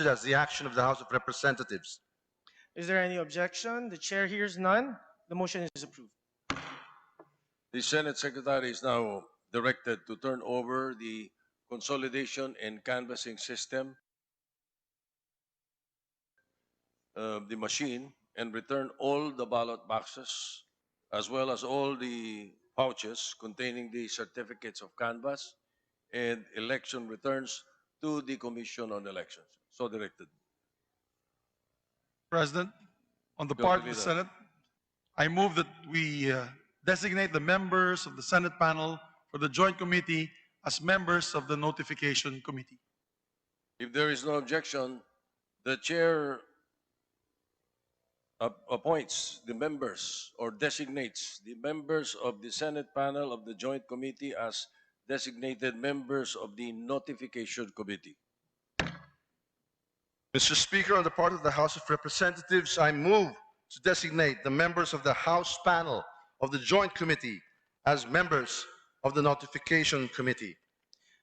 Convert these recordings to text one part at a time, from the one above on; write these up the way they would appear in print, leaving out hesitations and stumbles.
as the action of the House of Representatives. Is there any objection? The chair hears none. The motion is approved. The Senate Secretary is now directed to turn over the consolidation and canvassing system of the machine and return all the ballot boxes as well as all the pouches containing the certificates of canvass and election returns to the Commission on Elections. So directed. President, on the Go part to of the leader. Senate, I move that we designate the members of the Senate panel for the Joint Committee as members of the Notification Committee. If there is no objection, the chair appoints the members or designates the members of the Senate panel of the Joint Committee as designated members of the Notification Committee. Mr. Speaker, on the part of the House of Representatives, I move to designate the members of the House panel of the Joint Committee as members of the Notification Committee.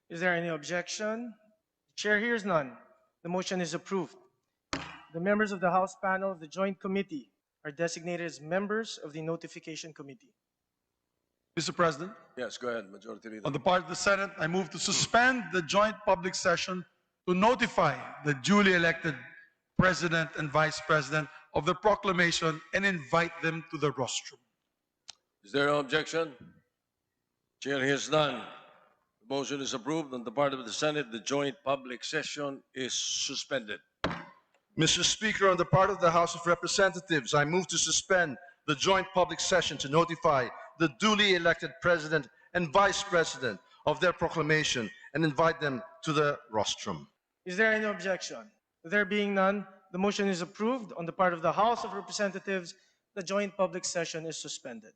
Is there any objection? The chair hears none. The motion is approved. The members of the House panel of the Joint Committee are designated as members of the Notification Committee. Mr. President, Yes, go ahead, Majority Leader. on the part of the Senate, I move to suspend the joint public session to notify the duly elected President and Vice President of the proclamation and invite them to the rostrum. Is there no objection? Chair hears none. The motion is approved. On the part of the Senate, the joint public session is suspended. Mr. Speaker, on the part of the House of Representatives, I move to suspend the joint public session to notify the duly elected President and Vice President of their proclamation and invite them to the rostrum. Is there any objection? There being none, the motion is approved. On the part of the House of Representatives, the joint public session is suspended.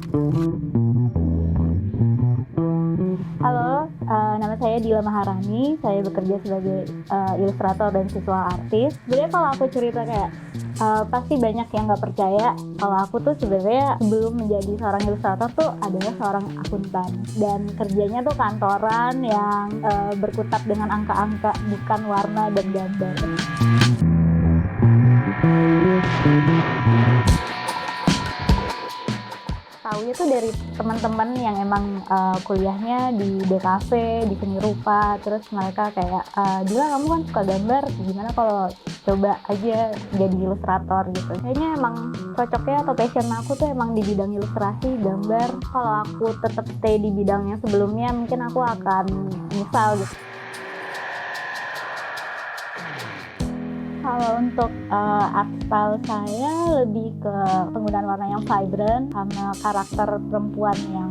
Halo, nama saya Dila Maharani. Saya bekerja sebagai ilustrator dan visual artist. Sebenarnya kalau aku cerita kayak pasti banyak yang nggak percaya kalau aku tuh sebenarnya sebelum menjadi seorang ilustrator tuh adalah seorang akuntan dan kerjanya tuh kantoran yang berkutat dengan angka-angka bukan warna dan gambar. Tahunya tuh dari teman-teman yang emang kuliahnya di DKV, di seni rupa, terus mereka kayak, Dila kamu kan suka gambar, gimana kalau coba aja jadi ilustrator gitu. Kayaknya emang cocoknya atau passion aku tuh emang di bidang ilustrasi, gambar. Kalau aku tetap stay di bidangnya sebelumnya, mungkin aku akan menyesal gitu. Kalau untuk art style saya lebih ke penggunaan warna yang vibrant sama karakter perempuan yang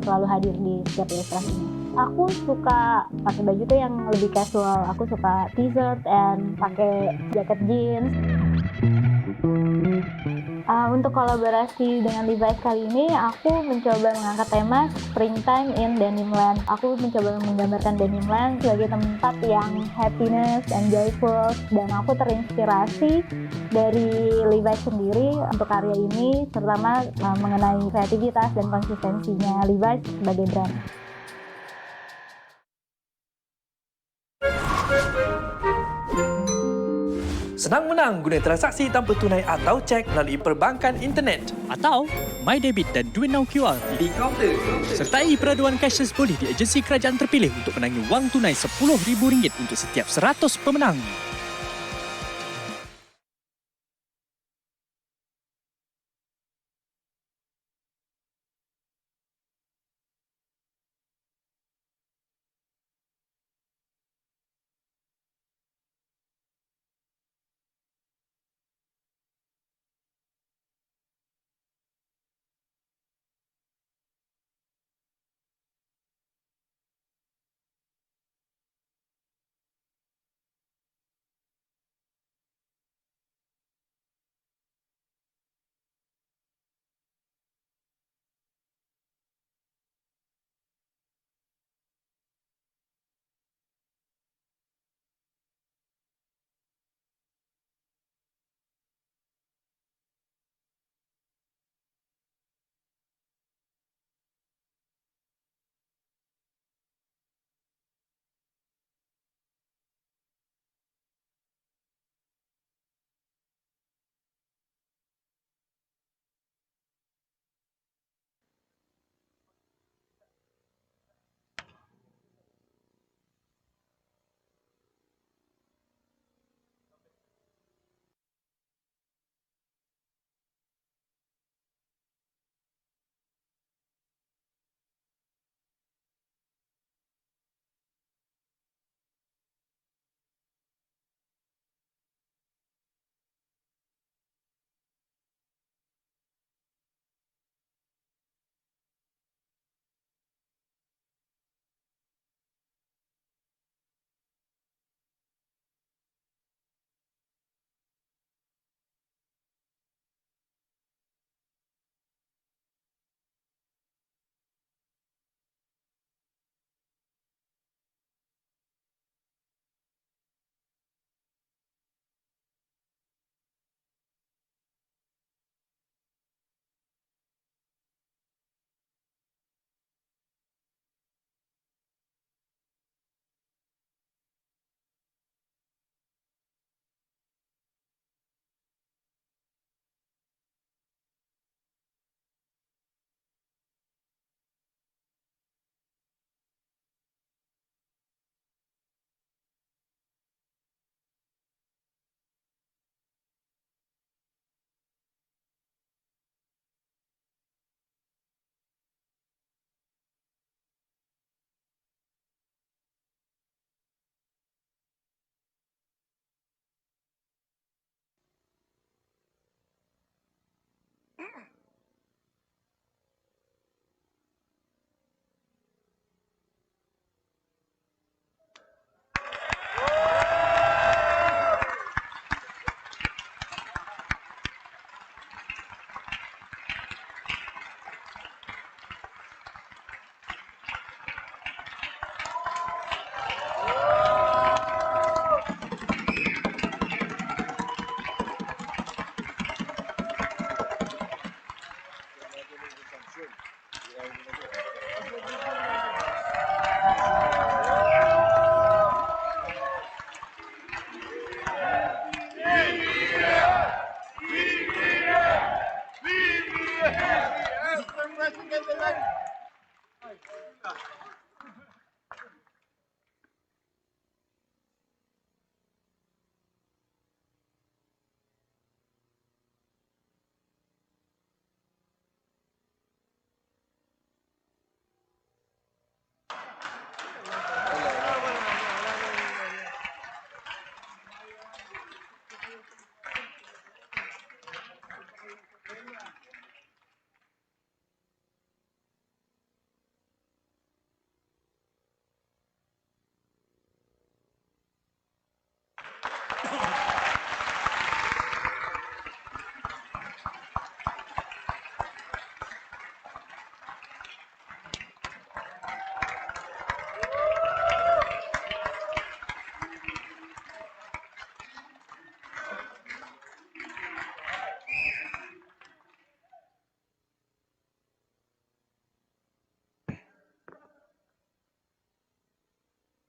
selalu hadir di setiap ilustrasinya. Aku suka pakai baju tuh yang lebih casual. Aku suka t-shirt and pakai jaket jeans. Untuk kolaborasi dengan Levi's kali ini, aku mencoba mengangkat tema Springtime in Denimland. Aku mencoba menggambarkan Denimland sebagai tempat yang happiness and joyful, dan aku terinspirasi dari Levi's sendiri untuk karya ini, terutama mengenai kreativitas dan konsistensinya Levi's sebagai brand. Senang menang guna transaksi tanpa tunai atau cek melalui perbankan internet. Atau My Debit dan Duit Now QR di kaunter. Sertai peraduan cashless boleh di agensi kerajaan terpilih untuk menangi wang tunai RM10,000 untuk setiap 100 pemenang.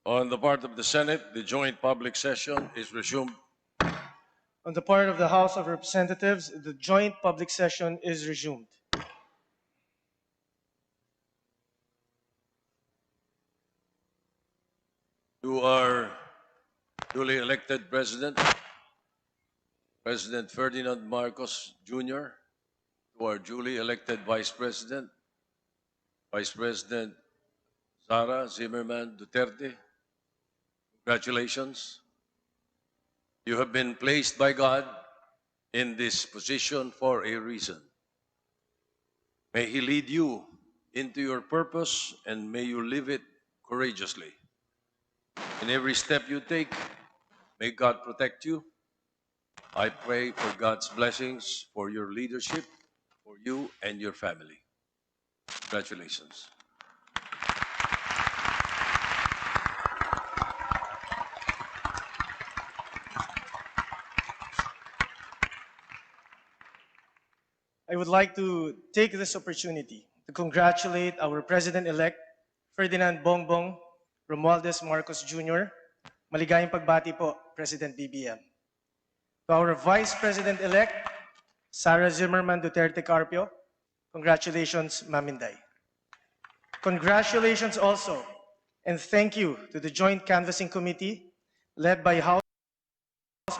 On the part of the Senate, the joint public session is resumed. On the part of the House of Representatives, the joint public session is resumed. To our duly elected President, President Ferdinand Marcos Jr., to our duly elected Vice President, Vice President Sara Duerte, congratulations. You have been placed by God in this position for a reason. May He lead you into your purpose and may you live it courageously. In every step you take, may God protect you. I pray for God's blessings for your leadership, for you and your family. Congratulations. I would like to take this opportunity to congratulate our President-elect, Ferdinand Bongbong Romualdez Marcos Jr. Maligayang pagbati po, President BBM. To our Vice President-elect, Sara Duerte Carpio, congratulations, Maminday. Congratulations also, and thank you to the Joint Canvassing Committee led by House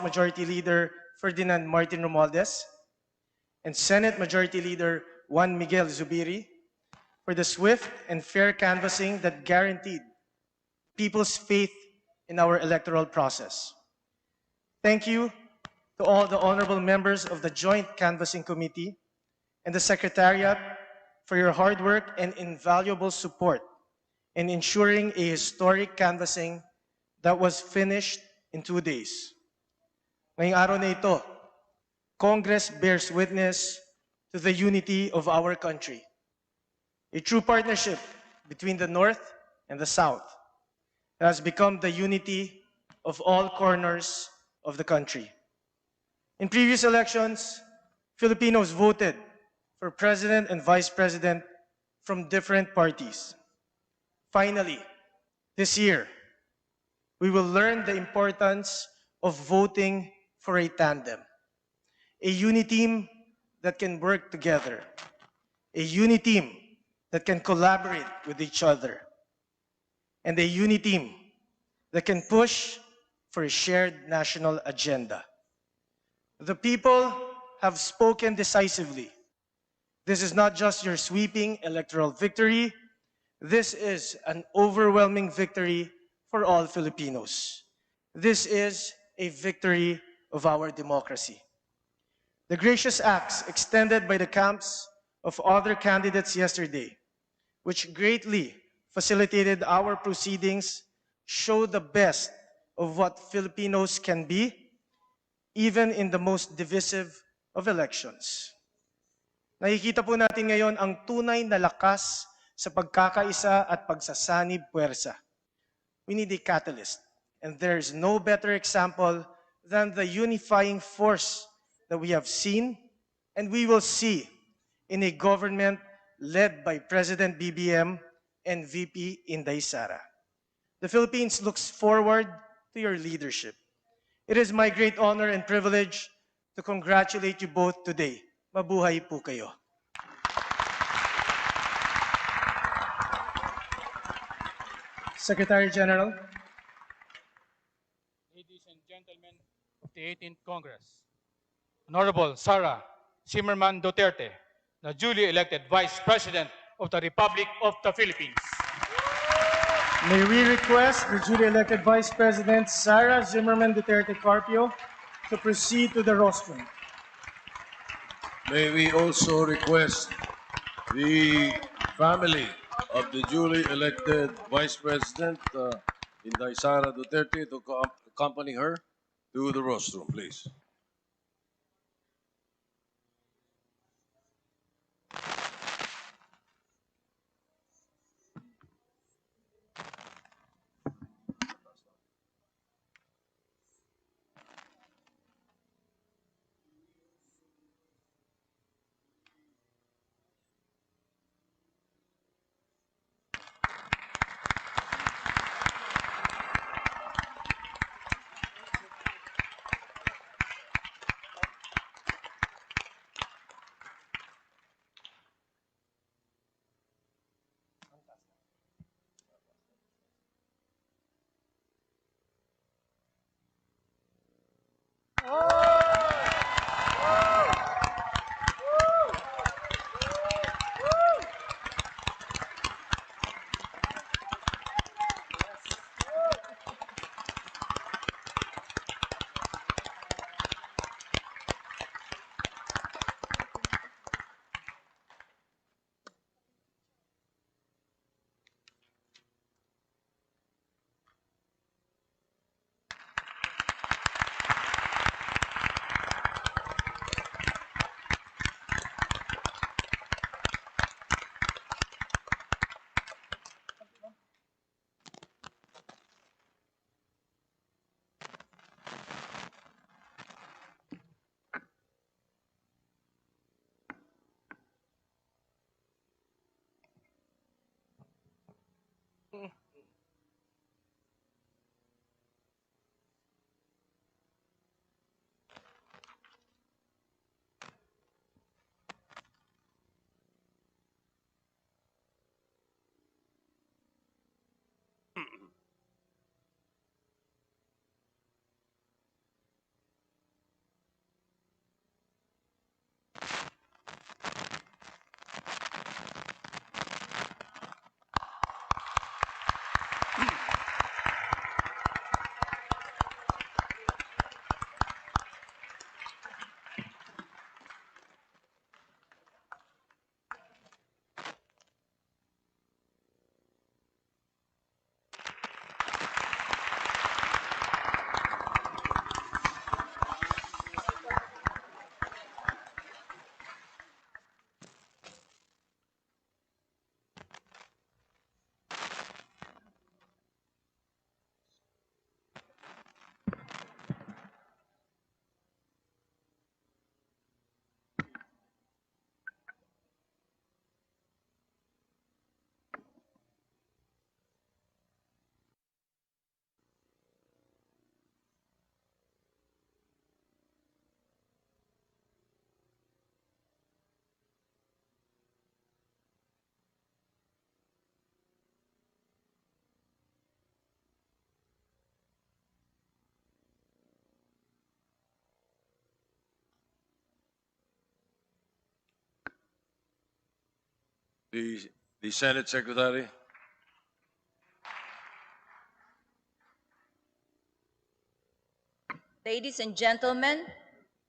Majority Leader Ferdinand Martin Romualdez and Senate Majority Leader Juan Miguel Zubiri for the swift and fair canvassing that guaranteed people's faith in our electoral process. Thank you to all the honorable members of the Joint Canvassing Committee and the Secretariat for your hard work and invaluable support in ensuring a historic canvassing that was finished in 2 days. Ngayong araw na ito, Congress bears witness to the unity of our country. A true partnership between the North and the South has become the unity of all corners of the country. In previous elections, Filipinos voted for President and Vice President from different parties. Finally, this year, we will learn the importance of voting for a tandem. A uni-team that can work together. A uni-team that can collaborate with each other. And a uni-team that can push for a shared national agenda. The people have spoken decisively. This is not just your sweeping electoral victory. This is an overwhelming victory for all Filipinos. This is a victory of our democracy. The gracious acts extended by the camps of other candidates yesterday, which greatly facilitated our proceedings, show the best of what Filipinos can be, even in the most divisive of elections. Nakikita po natin ngayon ang tunay na lakas sa pagkakaisa at pagsasanib puwersa. We need a catalyst, and there is no better example than the unifying force that we have seen and we will see in a government led by President BBM and VP Inday Sara. The Philippines looks forward to your leadership. It is my great honor and privilege to congratulate you both today. Mabuhay po kayo. Secretary General. Ladies and gentlemen of the 18th Congress, Honorable Sara Duerte, the duly elected Vice President of the Republic of the Philippines. May we request the duly elected Vice President Sara Duerte Carpio to proceed to the rostrum. May we also request the family of the duly elected Vice President, Inday Sara Duterte, to accompany her to the rostrum, please. The Senate Secretary. Ladies and gentlemen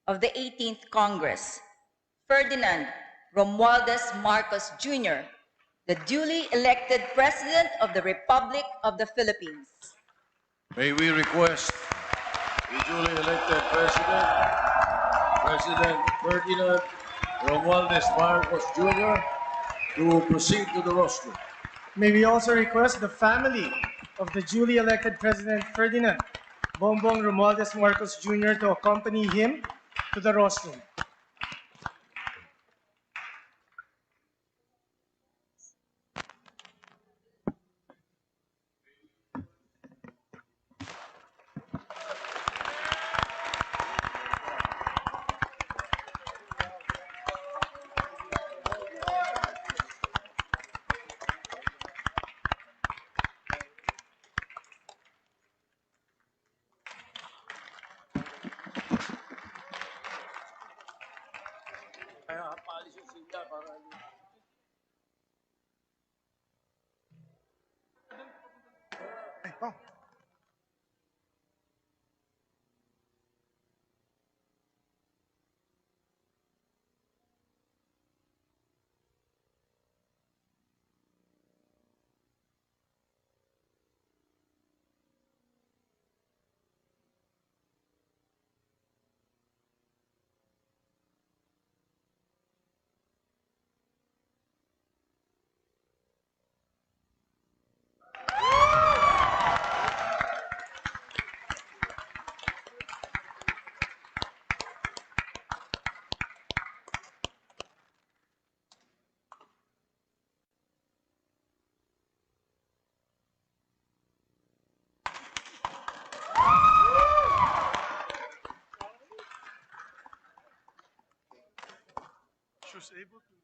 of the 18th Congress, Ferdinand Romualdez Marcos Jr., the duly elected President of the Republic of the Philippines. May we request the duly elected President Ferdinand Romualdez Marcos Jr. to proceed to the rostrum. May we also request the family of the duly elected President Ferdinand Bongbong Romualdez Marcos Jr. to accompany him to the rostrum. She was able to.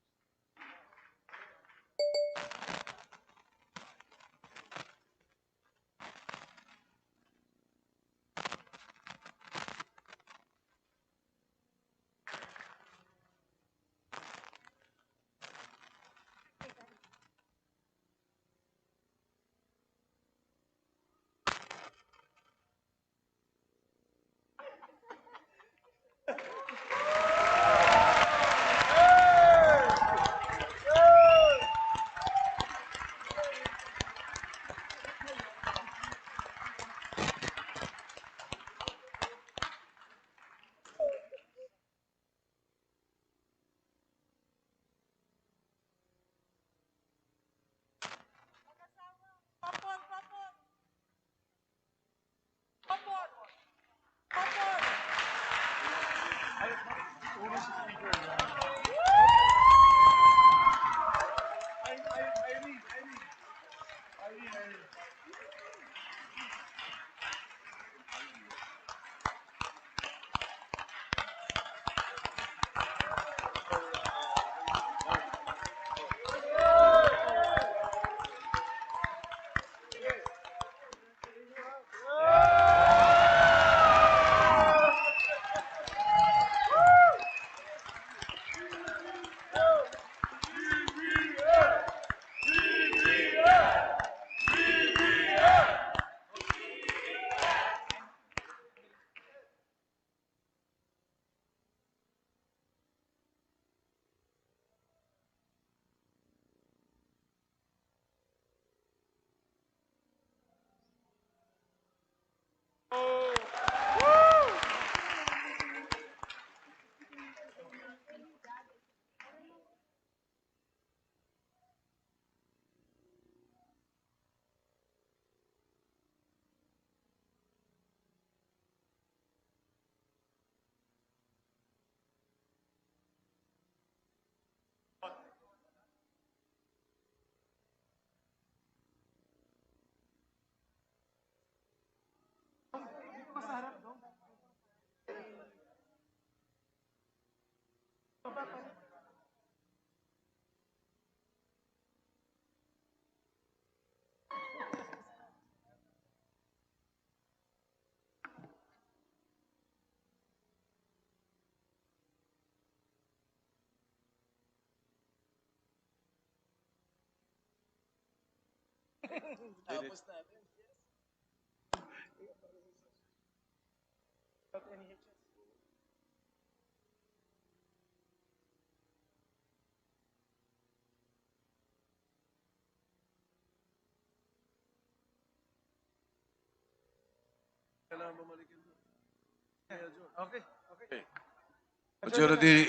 Okay.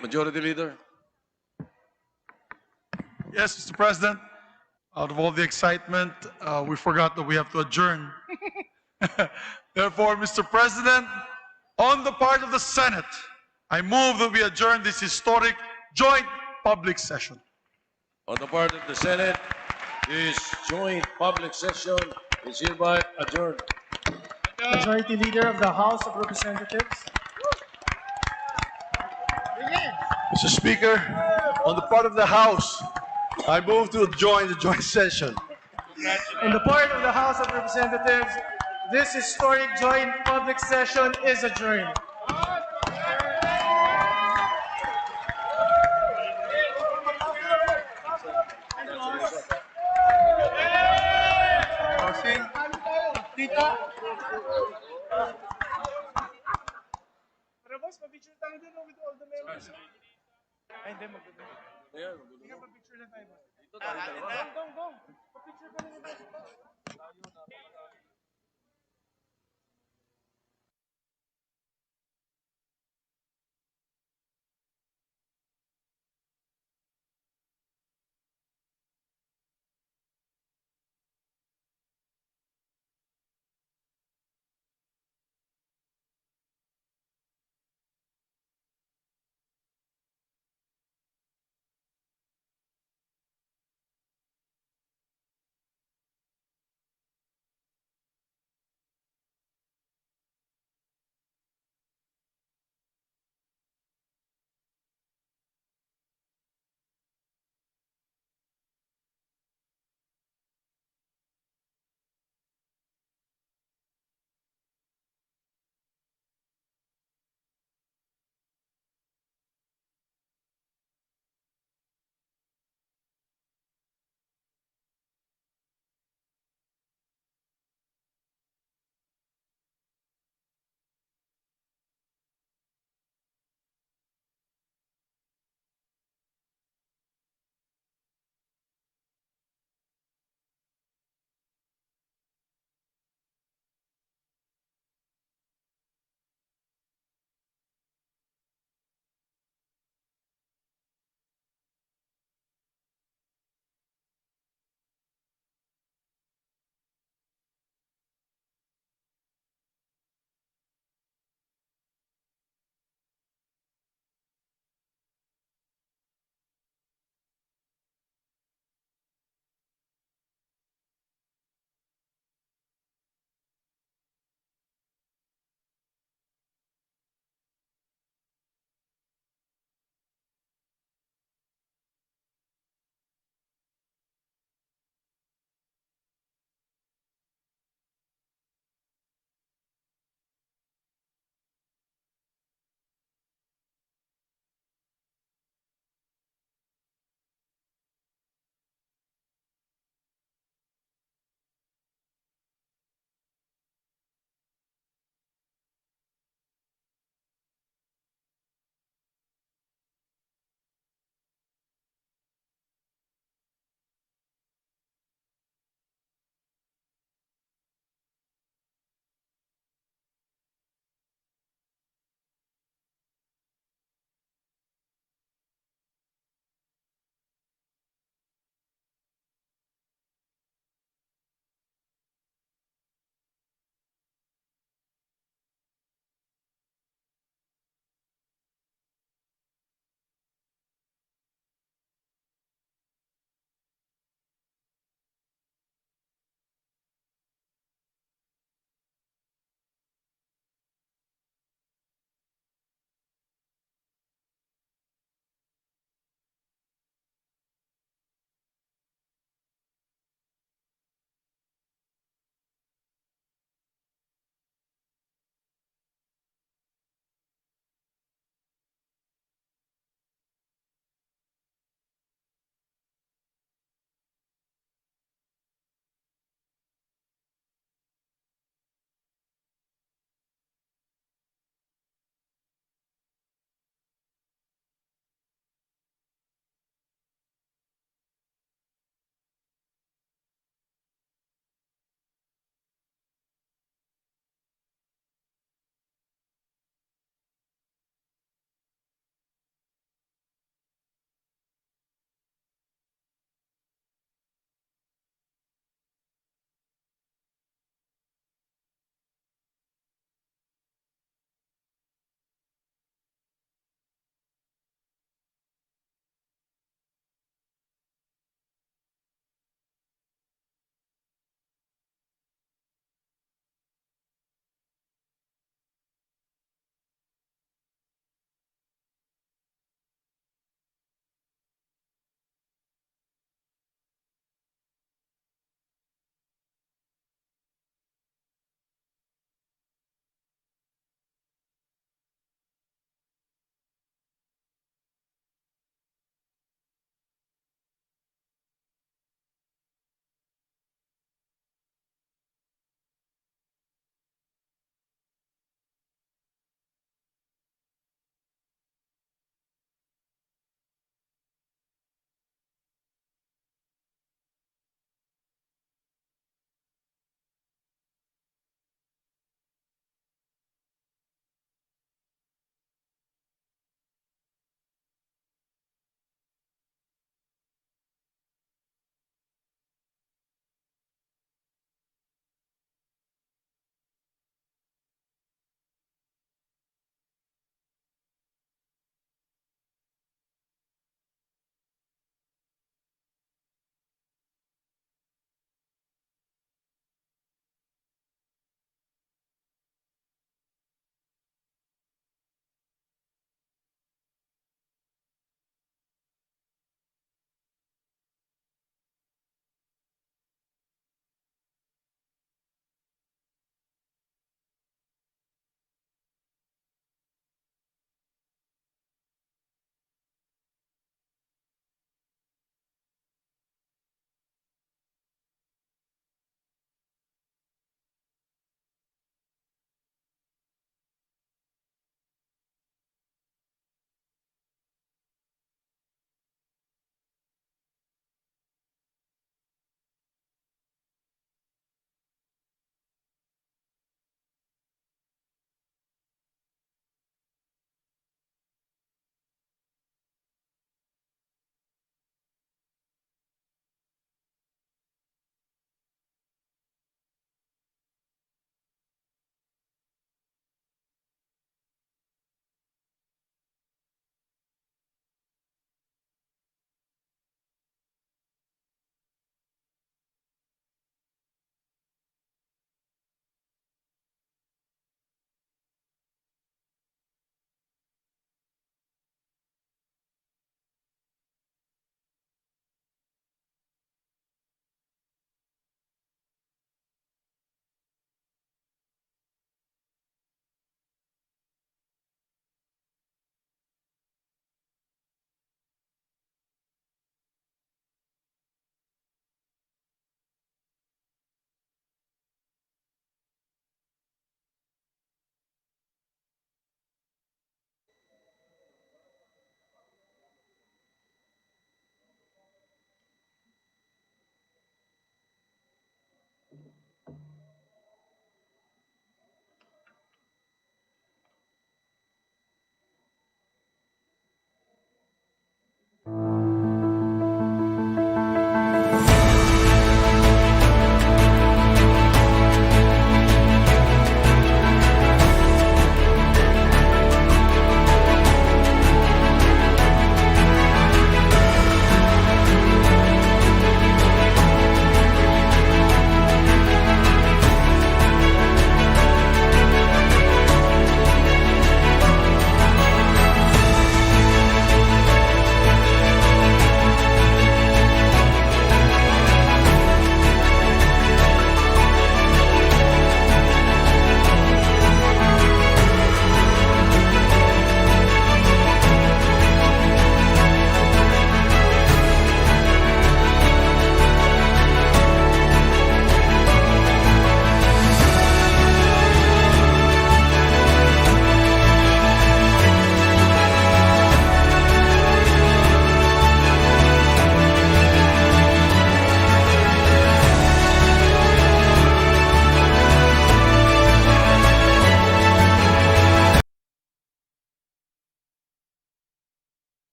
Majority Leader. Yes, Mr. President. Out of all the excitement, we forgot that we have to adjourn. Therefore, Mr. President, on the part of the Senate, I move that we adjourn this historic joint public session. On the part of the Senate, this joint public session is hereby adjourned. Majority Leader of the House of Representatives. Mr. Speaker, on the part of the House, I move to join the joint session. On the part of the House of Representatives, this historic joint public session is adjourned. Pero boss, pa-picture tayo dun with all the members. Ay, hindi, mag-picture. Pa-picture lang tayo, boss. Gong. Pa-picture ka lang, boss.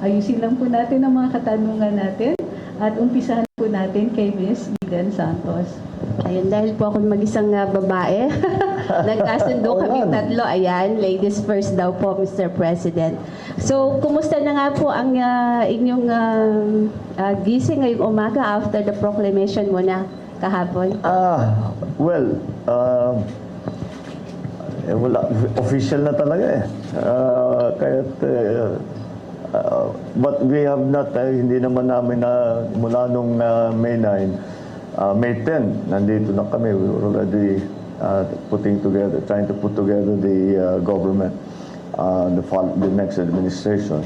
ayusin lang po natin ang mga katanungan natin at umpisahan po natin kay Ms. Eden Santos. Ayun, dahil po ako mag-isang babae, nagkasundo kami tatlo. Ayan, ladies first daw po, Mr. President. So, kumusta na nga po ang inyong gising ngayong umaga after the proclamation mo na kahapon? Well, wala, official na talaga eh. But we have not, hindi naman namin na mula nung May 9, May 10, nandito na kami. We were already trying to put together the government, the next administration.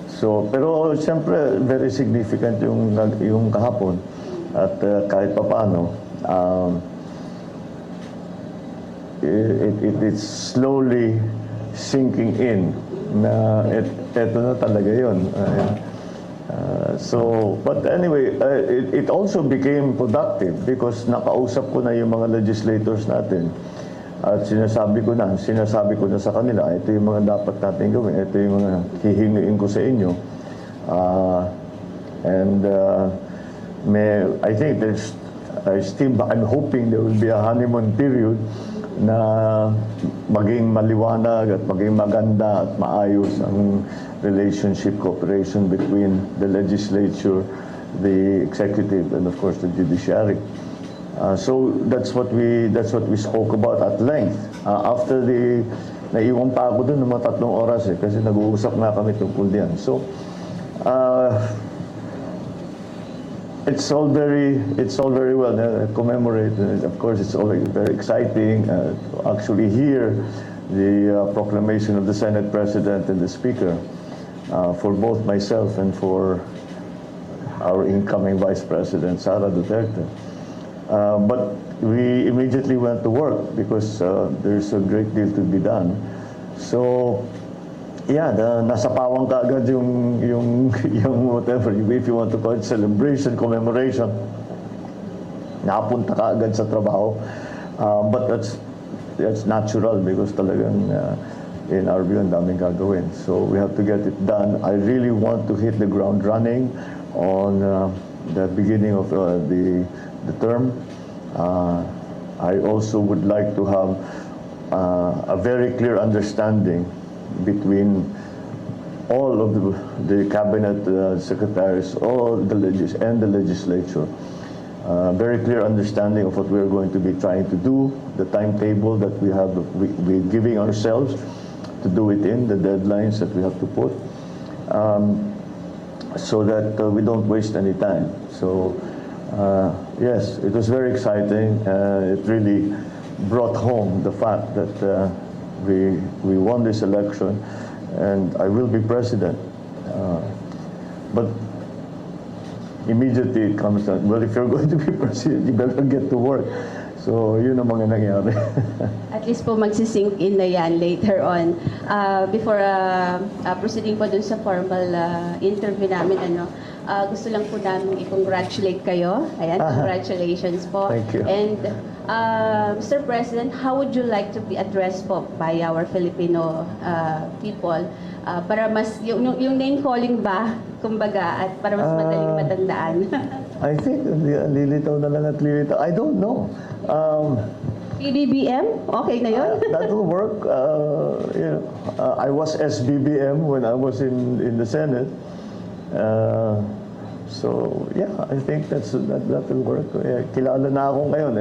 So, pero siyempre, very significant yung kahapon. At kahit pa paano, it's slowly sinking in na eto na talaga yun. But anyway, it also became productive because nakausap ko na yung mga legislators natin at sinasabi ko na sa kanila, ito yung mga dapat natin gawin, ito yung mga hihingiin ko sa inyo. I think I'm hoping there will be a honeymoon period na maging maliwanag at maging maganda at maayos ang relationship, cooperation between the legislature, the executive, and of course the judiciary. So that's what we spoke about at length. After naiwan pa ako dun ng mga 3 oras kasi nag-uusap nga kami tungkol diyan. So it's all very well commemorate. Of course, it's all very exciting to actually hear the proclamation of the Senate President and the Speaker for both myself and for our incoming Vice President, Sara Duerte. But we immediately went to work because there's a great deal to be done. So, yeah, nasa pawang ka agad yung whatever, if you want to call it celebration, commemoration, napunta ka agad sa trabaho. But that's natural because talagang in our view, ang daming gagawin. So we have to get it done. I really want to hit the ground running on the beginning of the term. I also would like to have a very clear understanding between all of the cabinet secretaries, and the legislature. Very clear understanding of what we're going to be trying to do, the timetable that we're giving ourselves to do it in, the deadlines that we have to put, so that we don't waste any time. So, yes, it was very exciting. It really brought home the fact that we won this election, and I will be president. But immediately it comes down, well, if you're going to be president, you better get to work. So, yun ang mga nangyari. At least po magsisink in na yan later on. Before proceeding po dun sa formal interview namin, gusto lang po namin i-congratulate kayo. Ayan, congratulations po. Thank you. And Mr. President, how would you like to be addressed po by our Filipino people? Para mas, yung name calling ba, kumbaga, at para mas madaling matandaan? I think lilitaw na lang at lilitaw. I don't know. BBM? Okay na yun? That will work. I was SBBM when I was in the Senate. So, yeah, I think that will work. Kilala na ako ngayon.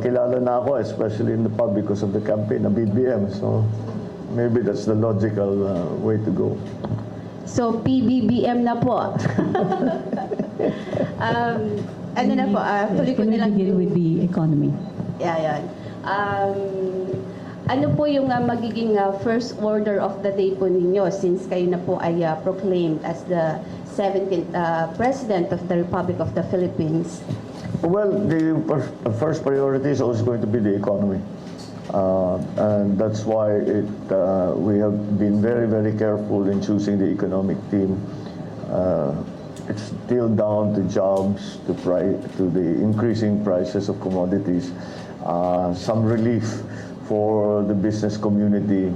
Kilala na ako, especially in the pub because of the campaign na BBM. So, maybe that's the logical way to go. So, PBBM na po. Ano na po, tuloy ko na lang. Begin with the economy. Yeah, yan. Ano po yung magiging first order of the day po ninyo since kayo na po ay proclaimed as the 17th President of the Republic of the Philippines? Well, the first priority is always going to be the economy. And that's why we have been very, very careful in choosing the economic team. It's still down to jobs, to the increasing prices of commodities, some relief for the business community.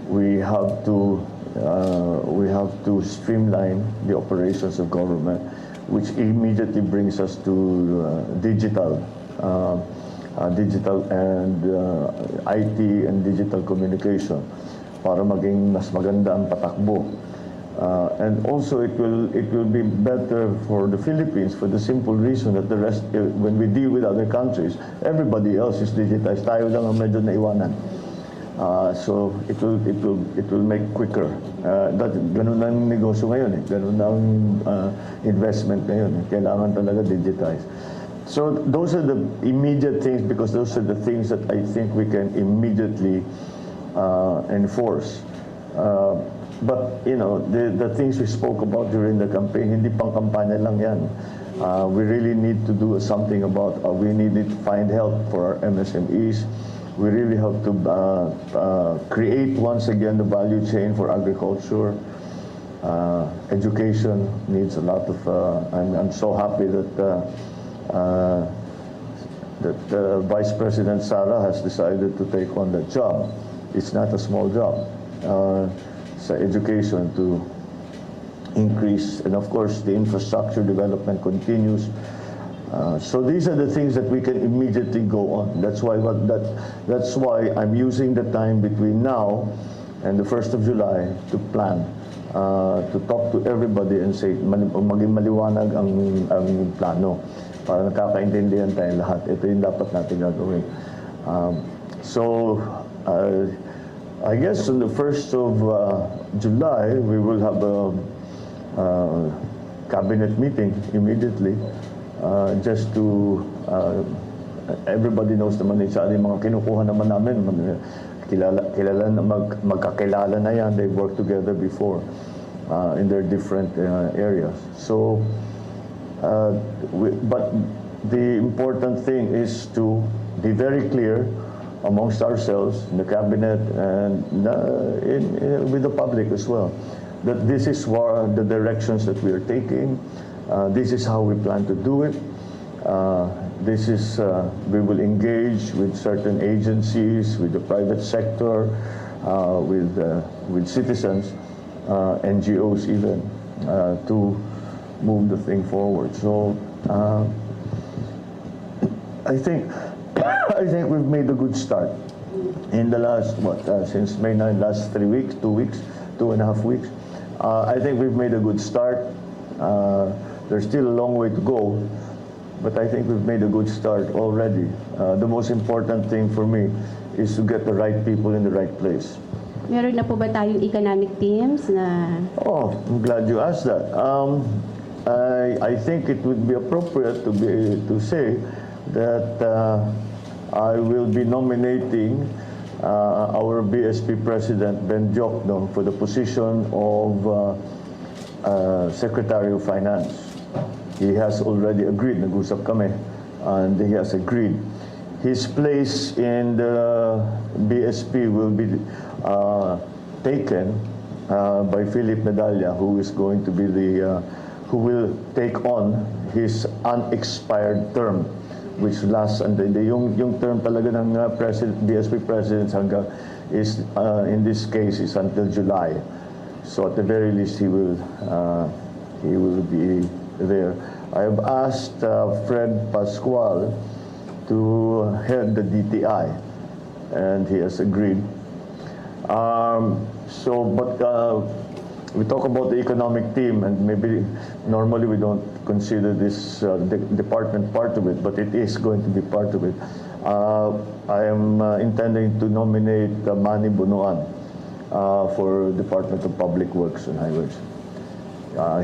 We have to we have to streamline the operations of government, which immediately brings us to digital and IT and digital communication para maging mas maganda ang patakbo. And also it will be better for the Philippines for the simple reason that the rest, when we deal with other countries, everybody else is digitized. Tayo lang ang medyo naiwanan. So it will make quicker. Ganun ang negosyo ngayon, ganun ang investment ngayon. Kailangan talaga digitize. So those are the immediate things, because those are the things that I think we can immediately enforce. But you know, the things we spoke about during the campaign, hindi pang kampanya lang yan. We really need to do something about. We need to find help for our MSMEs. We really have to create once again the value chain for agriculture. Education needs a lot of. I'm so happy that Vice President Sara has decided to take on that job. It's not a small job. Sa education to increase, and of course the infrastructure development continues. So these are the things that we can immediately go on. That's why I'm using the time between now and the 1st of July to plan, to talk to everybody and say maging maliwanag ang plano para nakakaintindihan tayong lahat. Ito yung dapat natin gagawin. So I guess on the 1st of July, we will have a cabinet meeting immediately, just to, everybody knows naman yung mga kinukuha naman namin, magkakilala na yan, they worked together before in their different areas. So, but the important thing is to be very clear amongst ourselves, in the cabinet, and with the public as well, that this is the directions that we are taking. This is how we plan to do it. This is we will engage with certain agencies, with the private sector, with citizens, NGOs even, to move the thing forward. So I think we've made a good start in the last, since May 9, last 3 weeks, 2 weeks, 2.5 weeks. I think we've made a good start. There's still a long way to go, but I think we've made a good start already. The most important thing for me is to get the right people in the right place. Meron na po ba tayong economic teams na... Oh, I'm glad you asked that. I think it would be appropriate to say that I will be nominating our BSP President, Ben Diokno, for the position of Secretary of Finance. He has already agreed, nag-usap kami, and he has agreed. His place in the BSP will be taken by Philip Medalla, who is going to be who will take on his unexpired term, which lasts until yung term talaga ng BSP president is in this case is until July. So at the very least he will be there. I have asked Fred Pascual to head the DTI, and he has agreed. We talk about the economic team, and maybe normally we don't consider this department part of it, but it is going to be part of it. I am intending to nominate Manny Bunuan for Department of Public Works and Highways.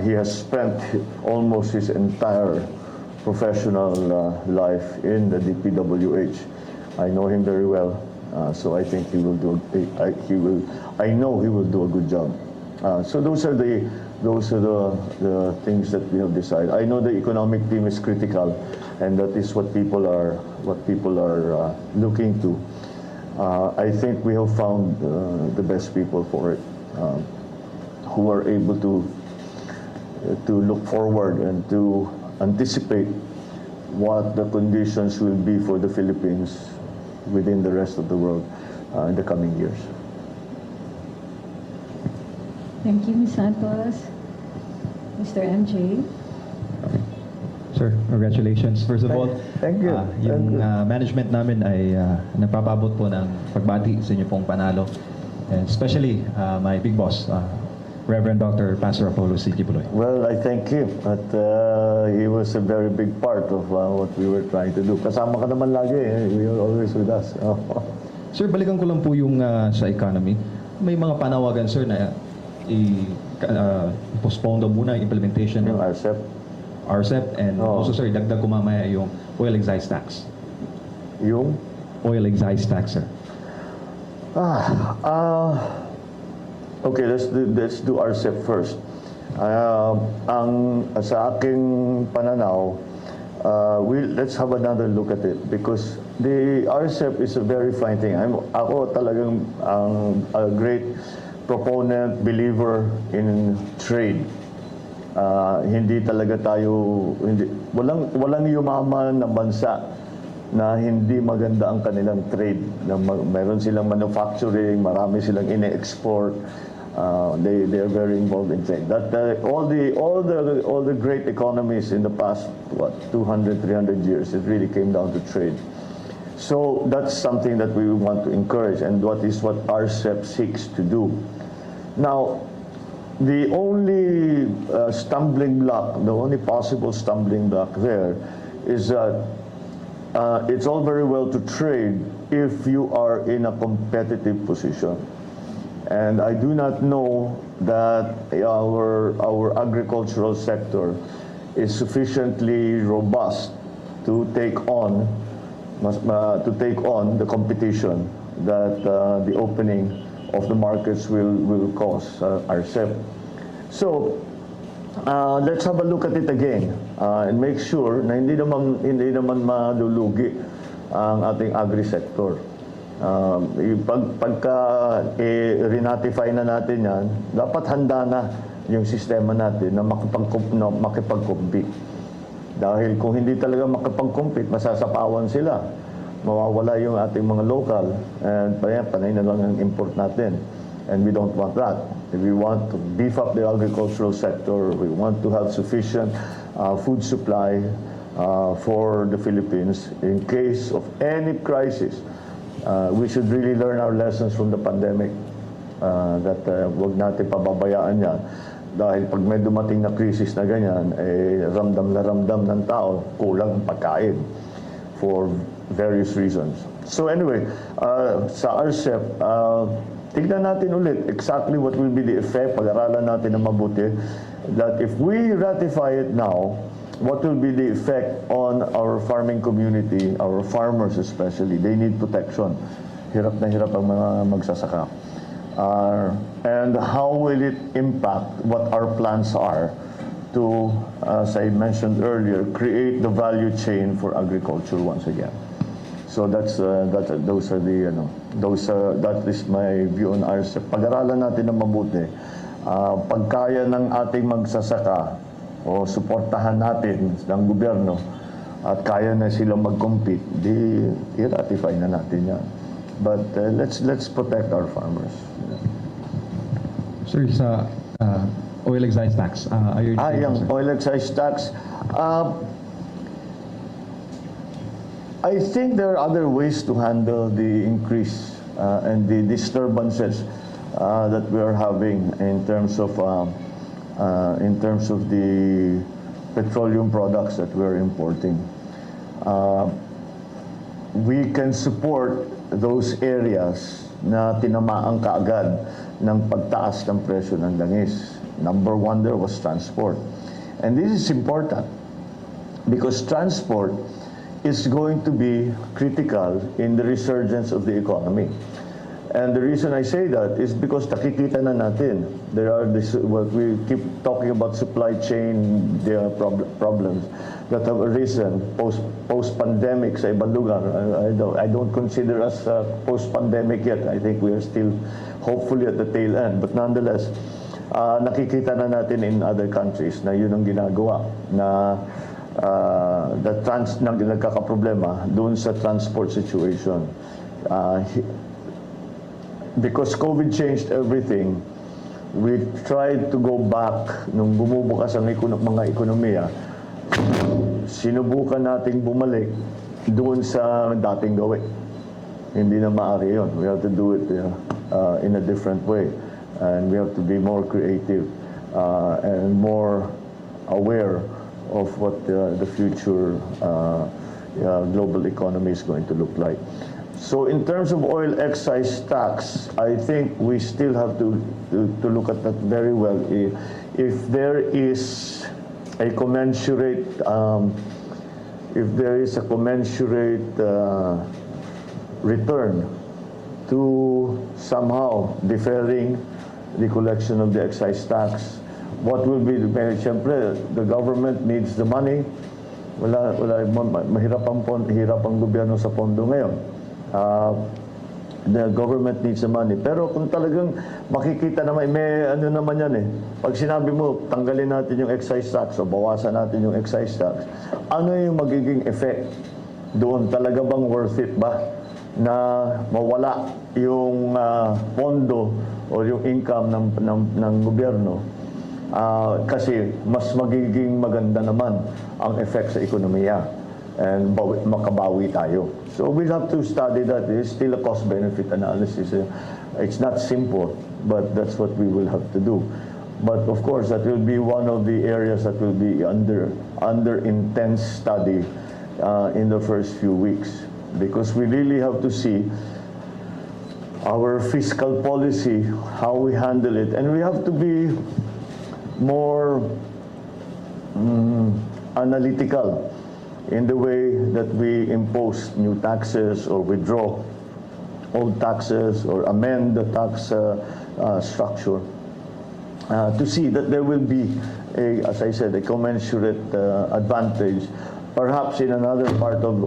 He has spent almost his entire professional life in the DPWH. I know him very well, so I think he will do. I know he will do a good job. So those are the things that we have decided. I know the economic team is critical, and that is what people are looking to. I think we have found the best people for it, who are able to look forward and to anticipate what the conditions will be for the Philippines within the rest of the world in the coming years. Thank you, Ms. Santos. Mr. MJ. Sir, congratulations. First of all, Thank you. Yung management namin ay nagpapabot po ng pagbati sa inyo pong panalo. And especially my big boss, Reverend Dr. Pastor Apollo C. Kibuloy. Well, I thank him. But he was a very big part of what we were trying to do. Kasama ka naman lagi. You're always with us. Sir, balikan ko lang po yung sa economy. May mga panawagan, sir, na i-postpone daw muna yung implementation ng RCEP and also, sir, dagdag ko mamaya yung oil excise tax. Yung? Oil excise tax, sir. Okay, let's do RCEP first. Sa aking pananaw, let's have another look at it because the RCEP is a very fine thing. Ako talagang a great proponent, believer in trade. Hindi talaga tayo, walang yumaman na bansa na hindi maganda ang kanilang trade. Meron silang manufacturing, marami silang ine-export. They are very involved in trade. All the great economies in the past 200, 300 years, it really came down to trade. So that's something that we want to encourage, and what RCEP seeks to do. Now, the only stumbling block, the only possible stumbling block there is that it's all very well to trade if you are in a competitive position. And I do not know that our agricultural sector is sufficiently robust to take on the competition that the opening of the markets will cause RCEP. So let's have a look at it again and make sure na hindi naman malulugi ang ating agri-sector. Pagka renatify na natin yan, dapat handa na yung sistema natin na makipag-compete. Dahil kung hindi talaga makipag-compete, masasapawan sila. Mawawala yung ating mga local and panay na lang ang import natin. And we don't want that. We want to beef up the agricultural sector. We want to have sufficient food supply for the Philippines in case of any crisis. We should really learn our lessons from the pandemic that wag natin pababayaan yan. Dahil pag may dumating na krisis na ganyan, ramdam na ramdam ng tao, kulang ang pagkain for various reasons. So anyway, sa RCEP, tignan natin ulit exactly what will be the effect, pag-aralan natin na mabuti, that if we ratify it now, what will be the effect on our farming community, our farmers especially. They need protection. Hirap na hirap ang mga magsasaka. And how will it impact what our plans are to, as I mentioned earlier, create the value chain for agriculture once again. So that is my view on RCEP. Pag-aralan natin na mabuti. Pagkaya ng ating magsasaka o suportahan natin ng gobyerno at kaya na sila mag-compete, di i-ratify na natin yan. But let's protect our farmers. Sir, sa oil excise tax, yung oil excise tax, I think there are other ways to handle the increase and the disturbances that we are having in terms of the petroleum products that we are importing. We can support those areas na tinamaan kaagad ng pagtaas ng presyo ng langis. Number one there was transport. And this is important because transport is going to be critical in the resurgence of the economy. And the reason I say that is because nakikita na natin, there are we keep talking about supply chain problems that have arisen post-pandemic sa ibang lugar. I don't consider us post-pandemic yet. I think we are still hopefully at the tail end. But nonetheless, nakikita na natin in other countries na yun ang ginagawa na nagkakaproblema doon sa transport situation. Because COVID changed everything, we tried to go back nung bumubukas ang mga ekonomiya. Sinubukan nating bumalik doon sa dating gawin. Hindi na maaari yun. We have to do it in a different way. And we have to be more creative and more aware of what the future global economy is going to look like. So in terms of oil excise tax, I think we still have to look at that very well. If there is a commensurate, return to somehow deferring the collection of the excise tax, what will be siyempre, the government needs the money. Mahirap ang gobyerno sa pondo ngayon. The government needs the money. Pero kung talagang makikita naman, may ano naman yan eh. Pag sinabi mo, tanggalin natin yung excise tax o bawasan natin yung excise tax, ano yung magiging effect doon? Talaga bang worth it ba na mawala yung pondo o yung income ng gobyerno? Kasi mas magiging maganda naman ang effect sa ekonomiya and makabawi tayo. So we have to study that. It's still a cost-benefit analysis. It's not simple, but that's what we will have to do. But of course, that will be one of the areas that will be under intense study in the first few weeks, because we really have to see our fiscal policy, how we handle it, and we have to be more analytical in the way that we impose new taxes or withdraw old taxes or amend the tax structure to see that there will be, as I said, a commensurate advantage perhaps in another part of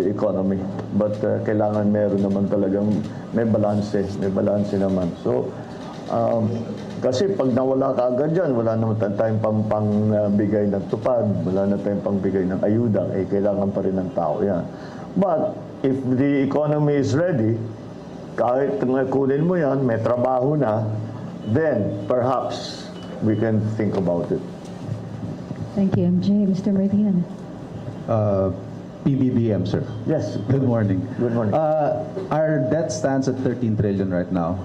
the economy. But kailangan meron naman talagang may balance naman. So kasi pag nawala ka agad dyan, wala naman tayong pangbigay ng tupad, wala na tayong pangbigay ng ayuda, kailangan pa rin ng tao yan. But if the economy is ready, kahit kunin mo yan, may trabaho na, then perhaps we can think about it. Thank you, MJ. Mr. Martina. PBBM, sir. Yes. Good morning. Good morning. Our debt stands at 13 trillion right now.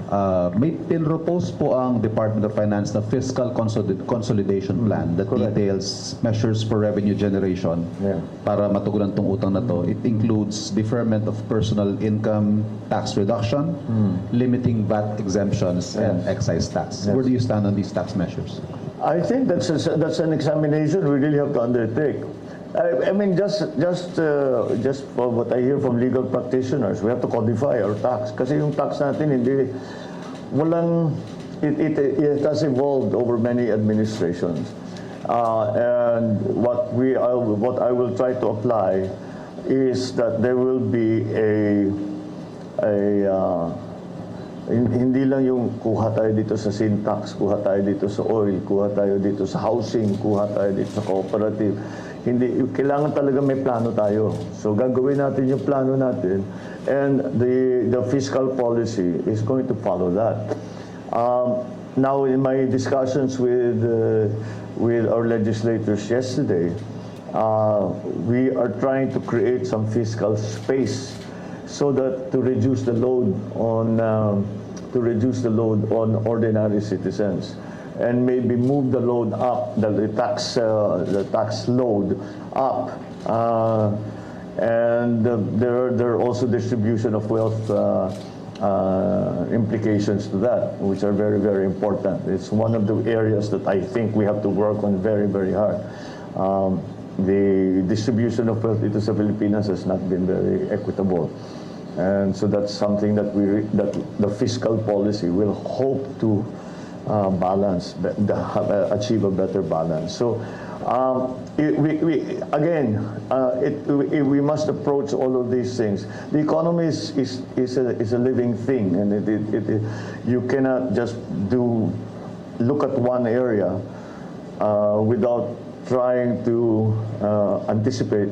May pinropose po ang Department of Finance na fiscal consolidation plan that details measures for revenue generation para matugunan tong utang na to. It includes deferment of personal income tax reduction, limiting VAT exemptions, and excise tax. Where do you stand on these tax measures? I think that's an examination we really have to undertake. I mean, just for what I hear from legal practitioners, we have to codify our tax. Kasi yung tax natin, it has evolved over many administrations. And what I will try to apply is that there will be hindi lang yung kuha tayo dito sa sin tax, kuha tayo dito sa oil, kuha tayo dito sa housing, kuha tayo dito sa cooperative. Hindi, kailangan talaga may plano tayo. So gagawin natin yung plano natin, and the fiscal policy is going to follow that. Now, in my discussions with our legislators yesterday, we are trying to create some fiscal space so that to reduce the load on ordinary citizens, and maybe move the load up, the tax load up, and there are also distribution of wealth implications to that, which are very, very important. It's one of the areas that I think we have to work on very, very hard. The distribution of wealth into the Philippines has not been very equitable. And so that's something that the fiscal policy will hope to balance, achieve a better balance. So we must approach all of these things. The economy is a living thing, and you cannot just look at one area without trying to anticipate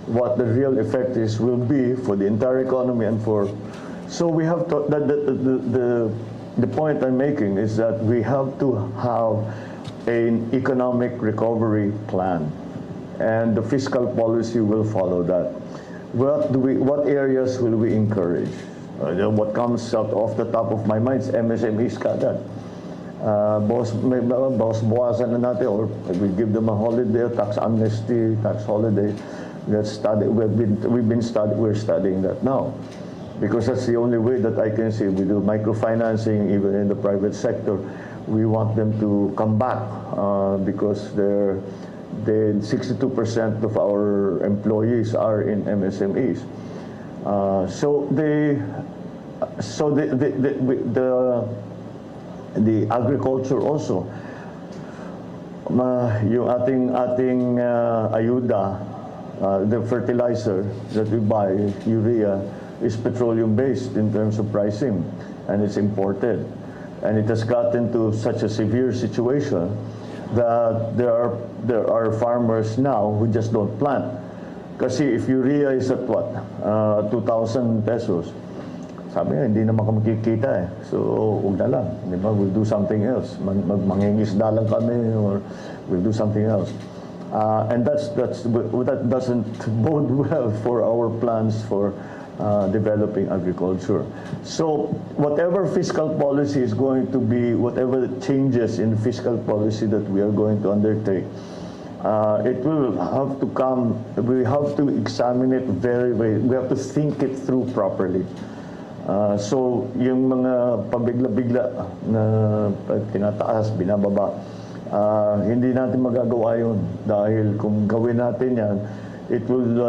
what the real effect will be for the entire economy and for. So we have to, the point I'm making is that we have to have an economic recovery plan, and the fiscal policy will follow that. What areas will we encourage? What comes out off the top of my mind is MSMEs kagad. Bawasan na natin, or we give them a holiday, tax amnesty, tax holiday. We're studying that now, because that's the only way that I can see. We do microfinancing even in the private sector. We want them to come back because the 62% of our employees are in MSMEs. The agriculture also, yung ating ayuda, the fertilizer that we buy, urea, is petroleum-based in terms of pricing, and it's imported. And it has gotten to such a severe situation that there are farmers now who just don't plant. Kasi if urea is at what? 2,000 pesos. Sabi nga, hindi naman kami kikita eh. So, huwag na lang. Di ba? We'll do something else. Mangingisda lang kami, or we'll do something else. And that doesn't bode well for our plans for developing agriculture. So, whatever fiscal policy is going to be, whatever changes in fiscal policy that we are going to undertake, it will have to come, we have to examine it we have to think it through properly. So, yung mga pabigla-bigla na tinataas, binababa, hindi natin magagawa yun, dahil kung gawin natin yan, it will,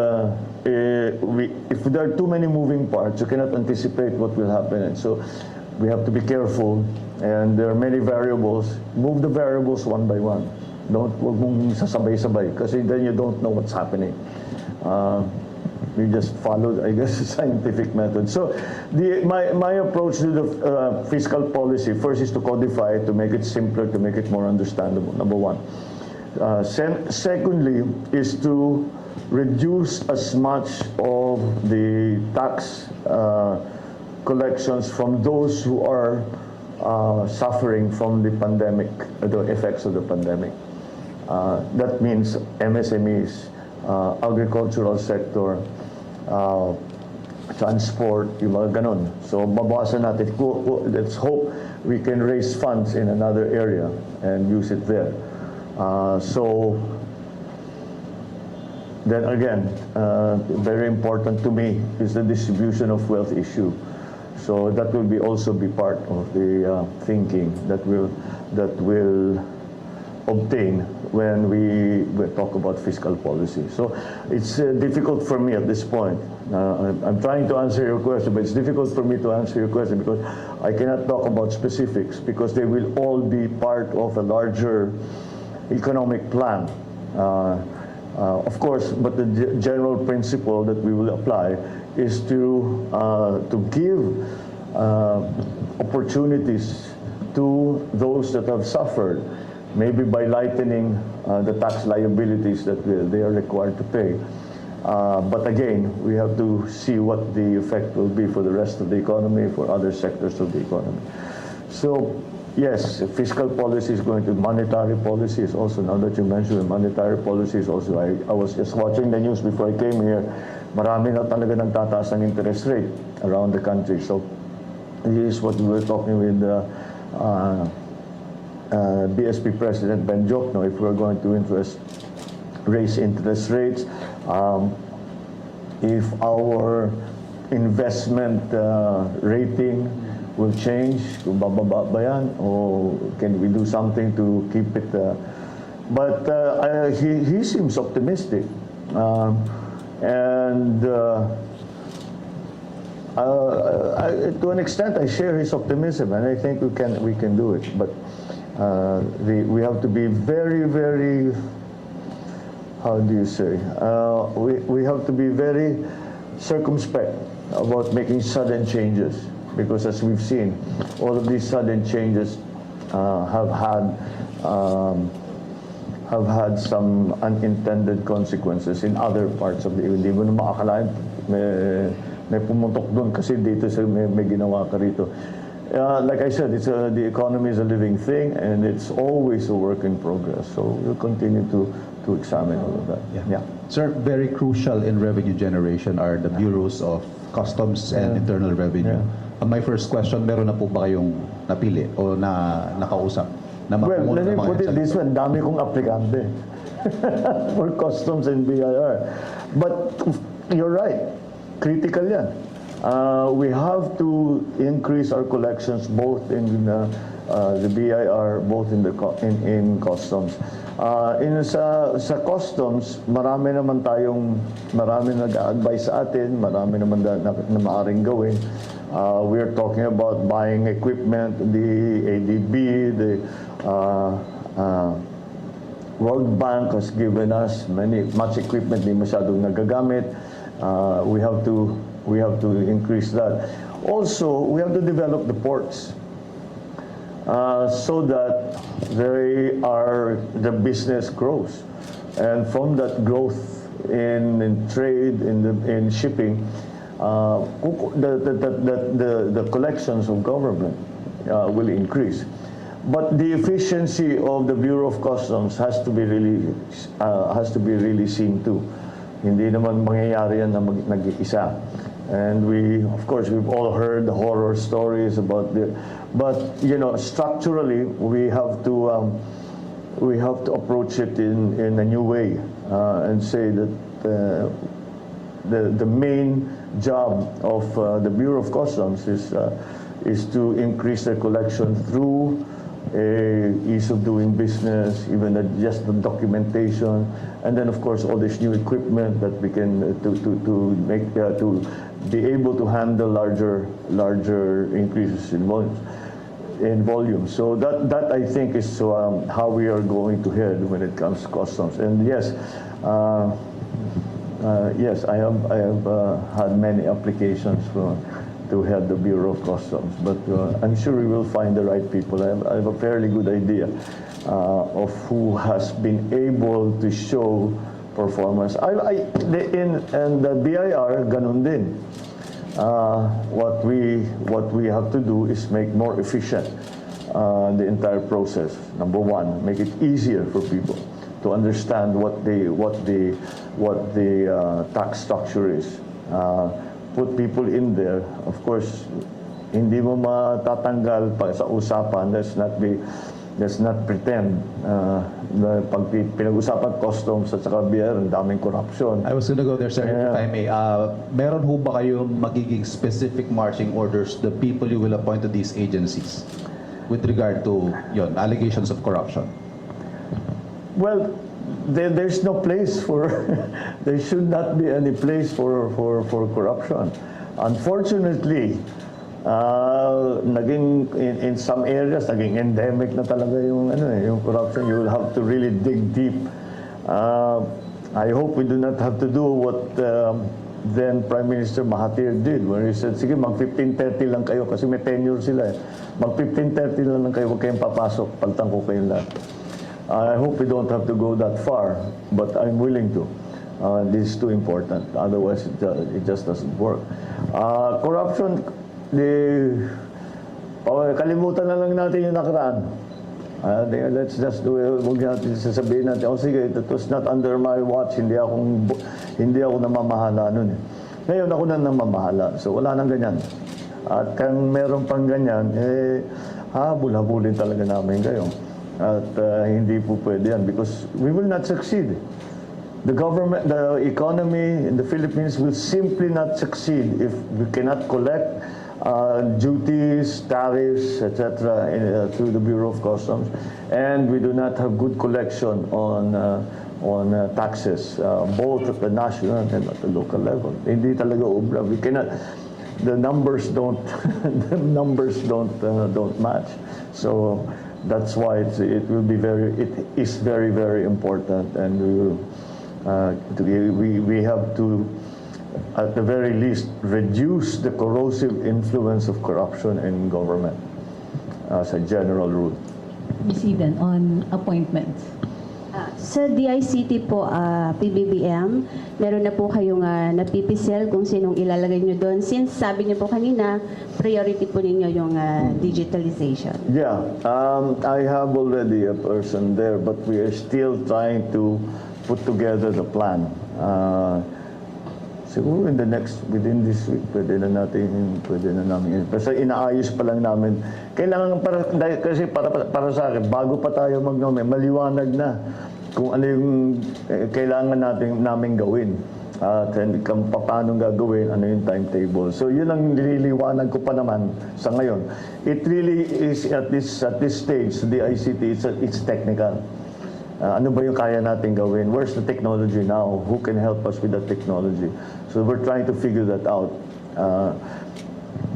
if there are too many moving parts, you cannot anticipate what will happen. And so, we have to be careful, and there are many variables. Move the variables one by one. Huwag mong sasabay-sabay, kasi then you don't know what's happening. We just followed, I guess, the scientific method. So, my approach to the fiscal policy, first is to codify it, to make it simpler, to make it more understandable, number one. Secondly, is to reduce as much of the tax collections from those who are suffering from the pandemic, the effects of the pandemic. That means MSMEs, agricultural sector, transport, yung mga ganon. So, babawasan natin. Let's hope we can raise funds in another area and use it there. So, then again, very important to me is the distribution of wealth issue. So, that will also be part of the thinking that will obtain when we talk about fiscal policy. So it's difficult for me at this point. I'm trying to answer your question, but it's difficult for me to answer your question because I cannot talk about specifics, because they will all be part of a larger economic plan. Of course, but the general principle that we will apply is to give opportunities to those that have suffered, maybe by lightening the tax liabilities that they are required to pay. But again, we have to see what the effect will be for the rest of the economy, for other sectors of the economy. So, yes, fiscal policy is going to, monetary policy is also, now that you mentioned monetary policy is also, I was just watching the news before I came here, marami na talaga nagtataas ng interest rate around the country. So, this is what we were talking with BSP President Ben Jokno, if we're going to raise interest rates, if our investment rating will change, kung bababa ba yan, or can we do something to keep it? But he seems optimistic, and to an extent, I share his optimism, and I think we can do it. But we have to be very, very, how do you say? We have to be very circumspect about making sudden changes, because as we've seen, all of these sudden changes have had some unintended consequences in other parts of the EU. Hindi mo na makakalain, may pumuntok doon kasi dito may ginawa ka rito. like I said, the economy is a living thing, and it's always a work in progress. So we'll continue to examine all of that. Yeah. Sir, very crucial in revenue generation are the bureaus of customs and internal revenue. My first question, meron na po ba kayong napili o nakausap? Well, let me put it this way, dami kong aplikante for customs and BIR. But you're right, critical yan. We have to increase our collections both in the BIR, both in customs. Sa customs, marami nag-a-advise sa atin, marami naman na maaaring gawin. We're talking about buying equipment, the ADB, the World Bank has given us much equipment di masyadong nagagamit. We have to increase that. Also, we have to develop the ports so that the business grows, and from that growth in trade, in shipping, the collections of government will increase. But the efficiency of the Bureau of Customs has to be really seen too. Hindi naman mangyayari yan na nag-iisa. And of course, we've all heard the horror stories about but structurally, we have to approach it in a new way and say that the main job of the Bureau of Customs is to increase their collection through ease of doing business, even just the documentation, and then of course all this new equipment that we can to be able to handle larger increases in volume. So that I think is how we are going to head when it comes to customs. And yes, I have had many applications to head the Bureau of Customs, but I'm sure we will find the right people. I have a fairly good idea of who has been able to show performance. And the BIR, ganun din. What we have to do is make more efficient the entire process. Number one, make it easier for people to understand what the tax structure is. Put people in there. Of course, hindi mo matatanggal pa sa usapan. Let's not pretend na pag pinag-usapan customs at saka BIR, ang daming corruption. I was gonna go there, sir, if I may. Meron ho ba kayong magiging specific marching orders the people you will appoint to these agencies with regard to allegations of corruption? Well, there's no place there should not be any place for corruption. Unfortunately, in some areas, naging endemic na talaga yung corruption. You will have to really dig deep. I hope we do not have to do what then Prime Minister Mahathir did, where he said, sige, mag-1530 lang kayo, kasi may tenure sila. Mag-1530 lang kayo, huwag kayong papasok, pagtangko kayo lahat. I hope we don't have to go that far, but I'm willing to. This is too important. Otherwise, it just doesn't work. Corruption, kalimutan na lang natin yung nakaraan. Let's just do it. Huwag natin sasabihin natin, sige, that was not under my watch. Hindi ako namamahala nun. Ngayon ako na namamahala. So wala nang ganyan. At kung meron pang ganyan, habul-habulin talaga namin kayo. At hindi po pwede yan because we will not succeed. The government, the economy in the Philippines will simply not succeed if we cannot collect duties, tariffs, etc. Through the Bureau of Customs, and we do not have good collection on taxes, both at the national and at the local level. Hindi talaga obra. We cannot. The numbers don't don't match. So that's why it is very, very important, and we have to, at the very least, reduce the corrosive influence of corruption in government as a general rule. Ms. Eden, on appointments. Sa DICT po, PBBM, meron na po kayong napipisel kung sinong ilalagay nyo doon. Since sabi niyo po kanina, priority po ninyo yung digitalization. Yeah, I have already a person there, but we are still trying to put together the plan. Siguro within this week, pwede na namin. Kasi inaayos pa lang namin. Kailangan, kasi para sa akin, bago pa tayo maliwanag na kung ano yung kailangan namin gawin. At kung paano gagawin, ano yung timetable. So yun ang nililiwanag ko pa naman sa ngayon. It really is at this stage, the ICT, it's technical. Ano ba yung kaya natin gawin? Where's the technology now? Who can help us with the technology? So we're trying to figure that out.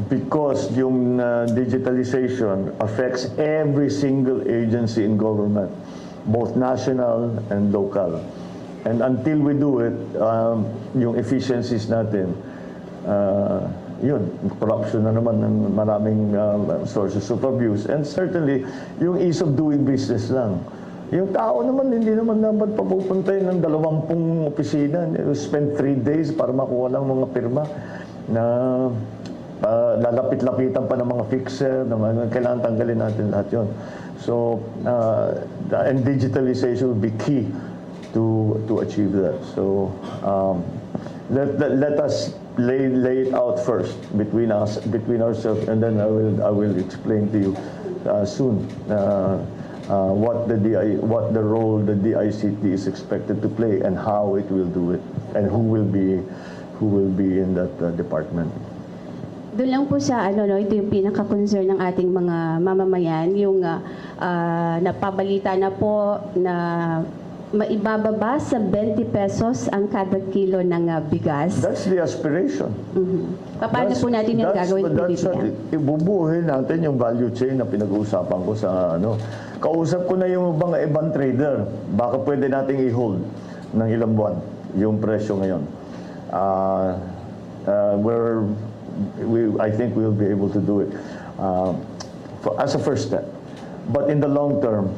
Because yung digitalization affects every single agency in government, both national and local. And until we do it, yung efficiencies natin, yun, corruption na naman ng maraming sources of abuse. And certainly, yung ease of doing business lang. Yung tao naman, hindi naman dapat papupuntahin ng 20 opisina. You spend 3 days para makuha lang mga pirma na lalapit-lapitan pa ng mga fixer, na kailangan tanggalin natin lahat yun. So, and digitalization will be key to achieve that. So, let us lay it out first between ourselves, and then I will explain to you soon what the role the DICT is expected to play and how it will do it, and who will be in that department. Doon lang po sa ito yung pinaka-concern ng ating mga mamamayan, yung napabalita na po na maibababa sa 20 pesos ang kada kilo ng bigas. That's the aspiration. Paano po natin yung gagawin ng BBM? Ibubuhin natin yung value chain na pinag-uusapan ko sa Kausap ko na yung ibang trader. Baka pwede nating i-hold ng ilang buwan yung presyo ngayon. I think we'll be able to do it as a first step. But in the long term,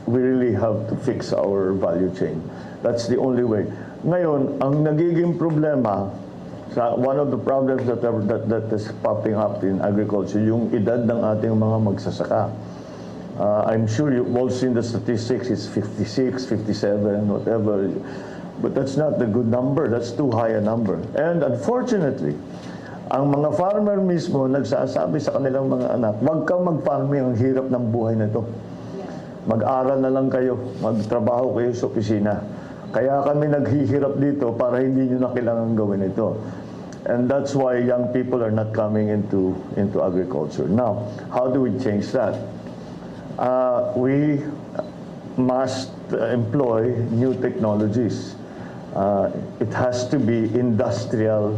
we really have to fix our value chain. That's the only way. Ngayon, ang nagiging problema, one of the problems that is popping up in agriculture, yung edad ng ating mga magsasaka. I'm sure you've all seen the statistics, it's 56, 57, whatever. But that's not the good number, that's too high a number. And unfortunately, ang mga farmer mismo nagsasabi sa kanilang mga anak, huwag kang mag-farming, ang hirap ng buhay na ito. Mag-aral na lang kayo, magtrabaho kayo sa opisina. Kaya kami naghihirap dito para hindi nyo na kailangan gawin ito. And that's why young people are not coming into agriculture. Now, how do we change that? We must employ new technologies. It has to be industrial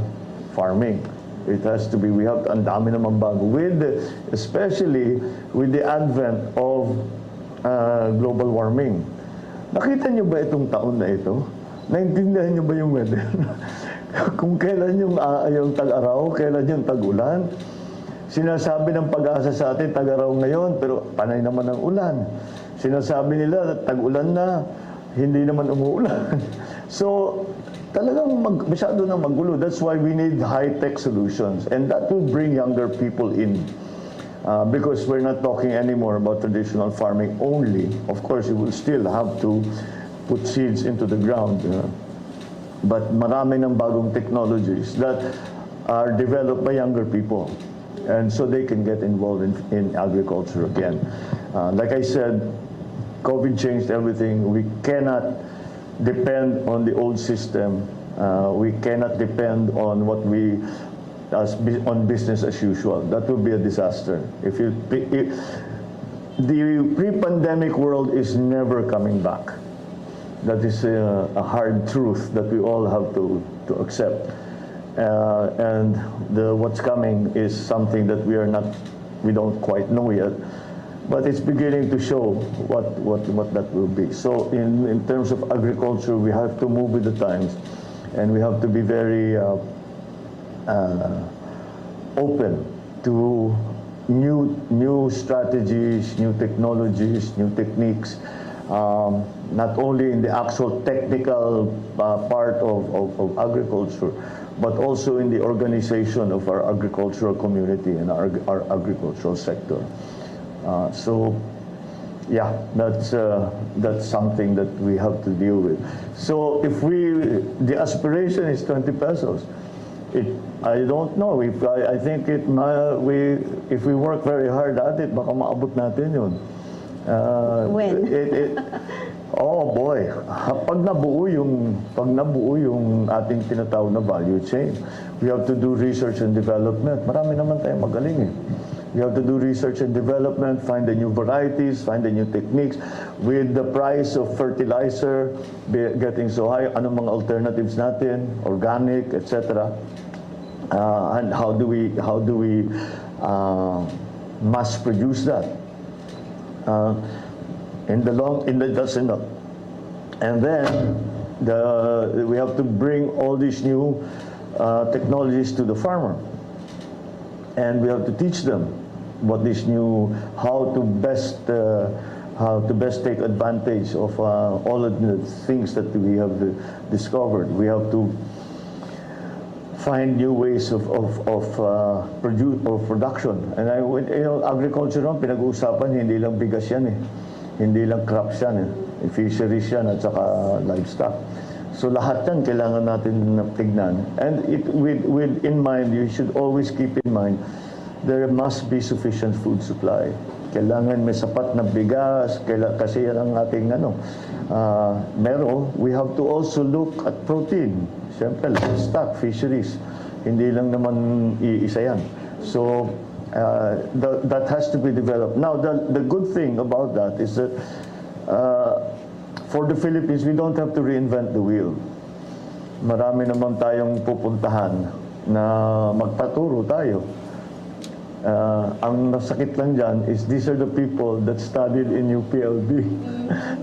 farming. It has to be, ang dami naman bago. Especially with the advent of global warming. Nakita niyo ba itong taon na ito? Naintindihan niyo ba yung weather? Kung kailan yung tag-araw, kailan yung tag-ulan. Sinasabi ng pag-asa sa atin, tag-araw ngayon, pero panay naman ang ulan. Sinasabi nila, tag-ulan na, hindi naman umuulan. So, talagang masyado nang magulo. That's why we need high-tech solutions. And that will bring younger people in. Because we're not talking anymore about traditional farming only. Of course, you will still have to put seeds into the ground. But marami ng bagong technologies that are developed by younger people. And so they can get involved in agriculture again. Like I said, COVID changed everything. We cannot depend on the old system. We cannot depend on on business as usual. That would be a disaster. The pre-pandemic world is never coming back. That is a hard truth that we all have to accept. And what's coming is something that we don't quite know yet, but it's beginning to show what that will be. So in terms of agriculture, we have to move with the times, and we have to be very open to new strategies, new technologies, new techniques. not only in the actual technical part of agriculture, but also in the organization of our agricultural community and our agricultural sector. So, yeah, that's something that we have to deal with. So if the aspiration is 20 pesos, I don't know. I think if we work very hard at it, baka maabot natin yun. When? Oh boy, pag nabuo yung ating tinatawag na value chain, we have to do research and development. Marami naman tayong magaling eh. We have to do research and development, find the new varieties, find the new techniques. With the price of fertilizer getting so high, anong mga alternatives natin, organic, etc. And how do we mass produce that? And then we have to bring all these new technologies to the farmer, and we have to teach them what this new, how to best take advantage of all of the things that we have discovered. We have to find new ways of production. And agriculture naman, pinag-uusapan, hindi lang bigas yan eh. Hindi lang crops yan eh. Fisheries yan at saka livestock. So lahat yan kailangan natin tignan. And in mind, you should always keep in mind, there must be sufficient food supply. Kailangan may sapat na bigas, kasi yan ang ating we have to also look at protein. Siyempre, livestock, fisheries. Hindi lang naman iisa yan. So, that has to be developed. Now, the good thing about that is that for the Philippines, we don't have to reinvent the wheel. Marami naman tayong pupuntahan na magpaturo tayo. Ang nasakit lang dyan is these are the people that studied in UPLB.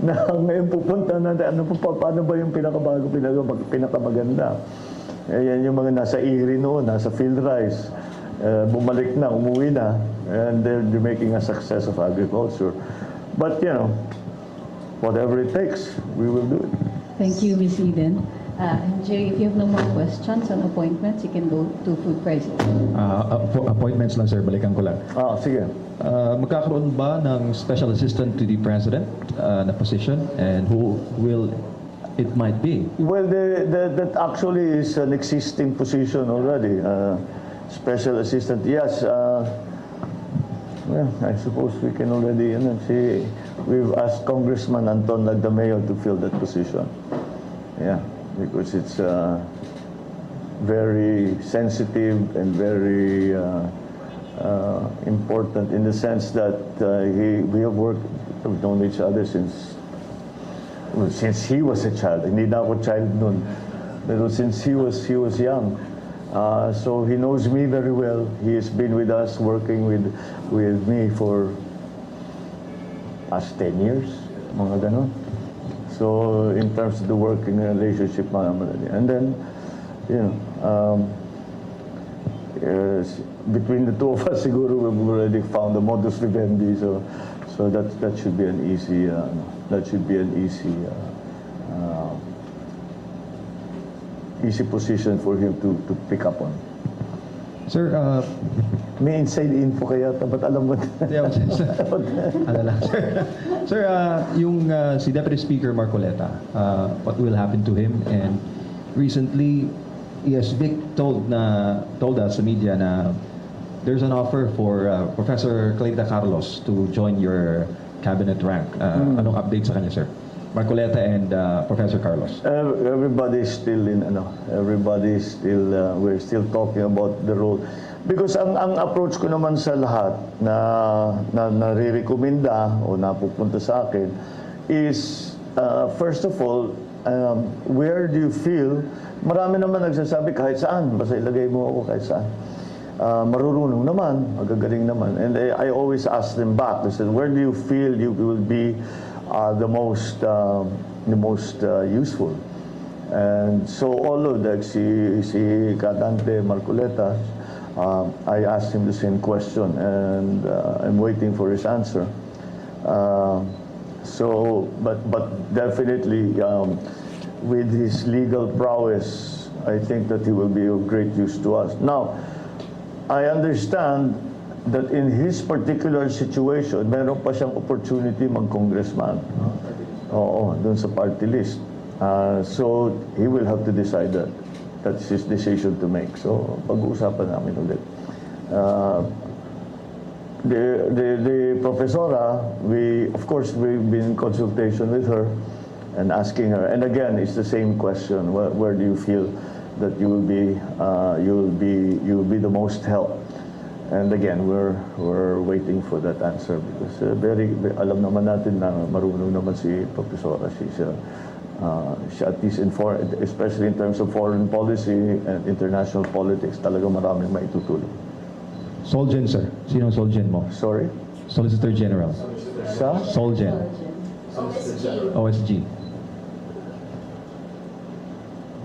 Na ngayon pupunta natin, paano ba yung pinakabago, pinakamaganda? Yan yung mga nasa IRI noon, nasa field rice. Bumalik na, umuwi na, and they're making a success of agriculture. But, whatever it takes, we will do it. Thank you, Ms. Eden. Jerry, if you have no more questions on appointments, you can go to food prices. Appointments lang, sir. Balikan ko lang. Sige. Magkakaroon ba ng special assistant to the president na position, and who will it might be? Well, that actually is an existing position already. Special assistant, yes. Well, I suppose we can already, we've asked Congressman Anton Lagdameo to fill that position. Yeah, because it's very sensitive and very important in the sense that we have worked, we've known each other since he was a child. Hindi na ako child noon, pero since he was young. So he knows me very well. He has been with us, working with me for 10 years, mga ganon. So in terms of the working relationship, and then, between the two of us, siguro we've already found the modus vivendi. So that should be an easy easy position for him to pick up on. Sir, may inside info kaya, ba't alam mo? Ano lang, sir. Sir, yung si Deputy Speaker Marcoleta, what will happen to him? And recently, Vic told us sa media na there's an offer for Professor Clayta Carlos to join your cabinet rank. Anong update sa kanya, sir? Marcoleta and Professor Carlos. Everybody's still we're still talking about the role. Because ang approach ko naman sa lahat na nare-recommenda o napupunta sa akin is, first of all, where do you feel, marami naman nagsasabi kahit saan, basta ilagay mo ako kahit saan. Marurunong naman, magagaling naman. And I always ask them back, I said, where do you feel you will be the most useful? And so all of that, si Kadante Marcoleta, I asked him the same question, and I'm waiting for his answer. So, but definitely, with his legal prowess, I think that he will be of great use to us. Now, I understand that in his particular situation, meron pa siyang opportunity mag-congressman. Oo, dun sa party list. So, he will have to decide that. That's his decision to make. So, pag-uusapan namin ulit. The professora, of course, we've been in consultation with her and asking her. And again, it's the same question. Where do you feel that you will be the most help? And again, we're waiting for that answer because alam naman natin na marunong naman si Professora. She at least especially in terms of foreign policy and international politics, talaga maraming maitutulong. Solgen, sir. Sino Solgen mo? Sorry? Solicitor General. Sa? Solgen. OSG.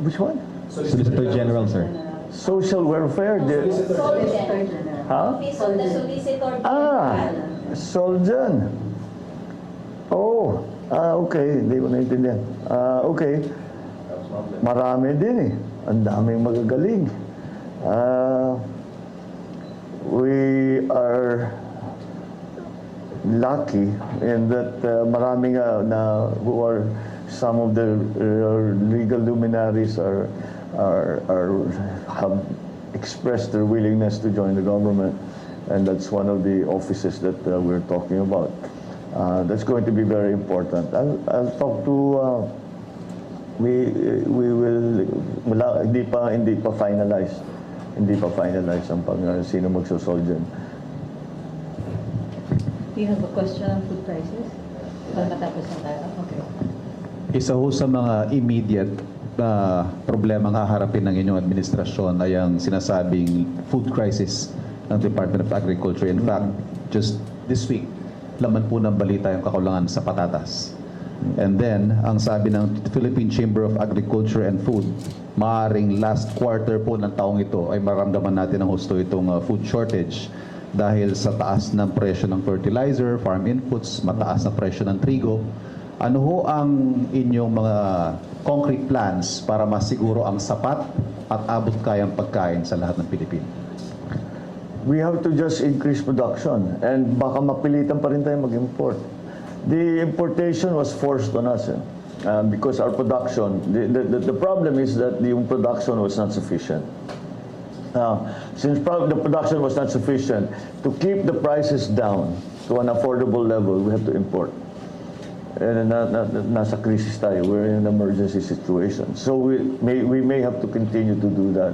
Which one? Solicitor General, sir. Social welfare. Huh? Solgen. Oh, okay. Hindi ko naintindihan. Okay. Marami din eh. Ang daming magagaling. We are lucky in that marami nga na who are some of the legal luminaries have expressed their willingness to join the government, and that's one of the offices that we're talking about. That's going to be very important. I'll talk to. We will. Hindi pa finalized. Hindi pa finalized ang sino magsusol dyan. Do you have a question on food prices? Para matapos na tayo. Okay. Isa ho sa mga immediate problema ang haharapin ng inyong administrasyon ay ang sinasabing food crisis ng Department of Agriculture. In fact, just this week, laman po ng balita yung kakulangan sa patatas. And then, ang sabi ng Philippine Chamber of Agriculture and Food, maaaring last quarter po ng taong ito ay maramdaman natin ang husto itong food shortage dahil sa taas ng presyo ng fertilizer, farm inputs, mataas na presyo ng trigo. Ano ho ang inyong mga concrete plans para masiguro ang sapat at abot kayang pagkain sa lahat ng Pilipino? We have to just increase production and baka mapilitan pa rin tayo mag-import. The importation was forced on us because our production, the problem is that the production was not sufficient. Since the production was not sufficient, to keep the prices down to an affordable level, we have to import. And nasa crisis tayo, we're in an emergency situation. So we may have to continue to do that.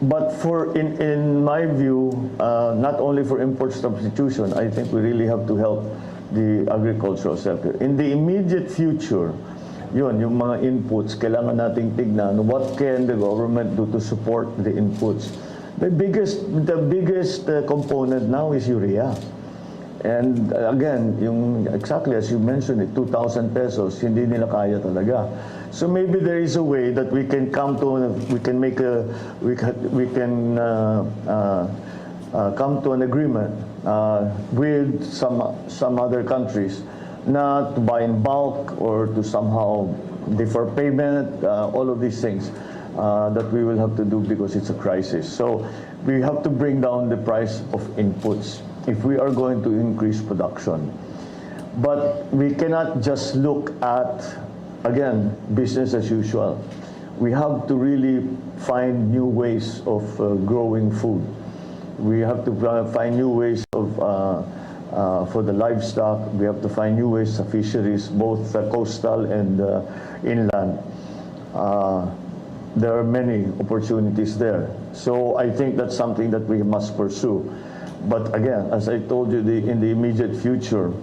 But in my view, not only for import substitution, I think we really have to help the agricultural sector. In the immediate future, yung mga inputs, kailangan nating tignan what can the government do to support the inputs. The biggest component now is urea. And again, exactly as you mentioned, 2,000 pesos, hindi nila kaya talaga. So maybe there is a way that we can come to an agreement with some other countries not to buy in bulk or to somehow defer payment, all of these things that we will have to do because it's a crisis. So we have to bring down the price of inputs if we are going to increase production. But we cannot just look at, again, business as usual. We have to really find new ways of growing food. We have to find new ways for the livestock. We have to find new ways of fisheries, both coastal and inland. There are many opportunities there. So I think that's something that we must pursue. But again, as I told you, in the immediate future,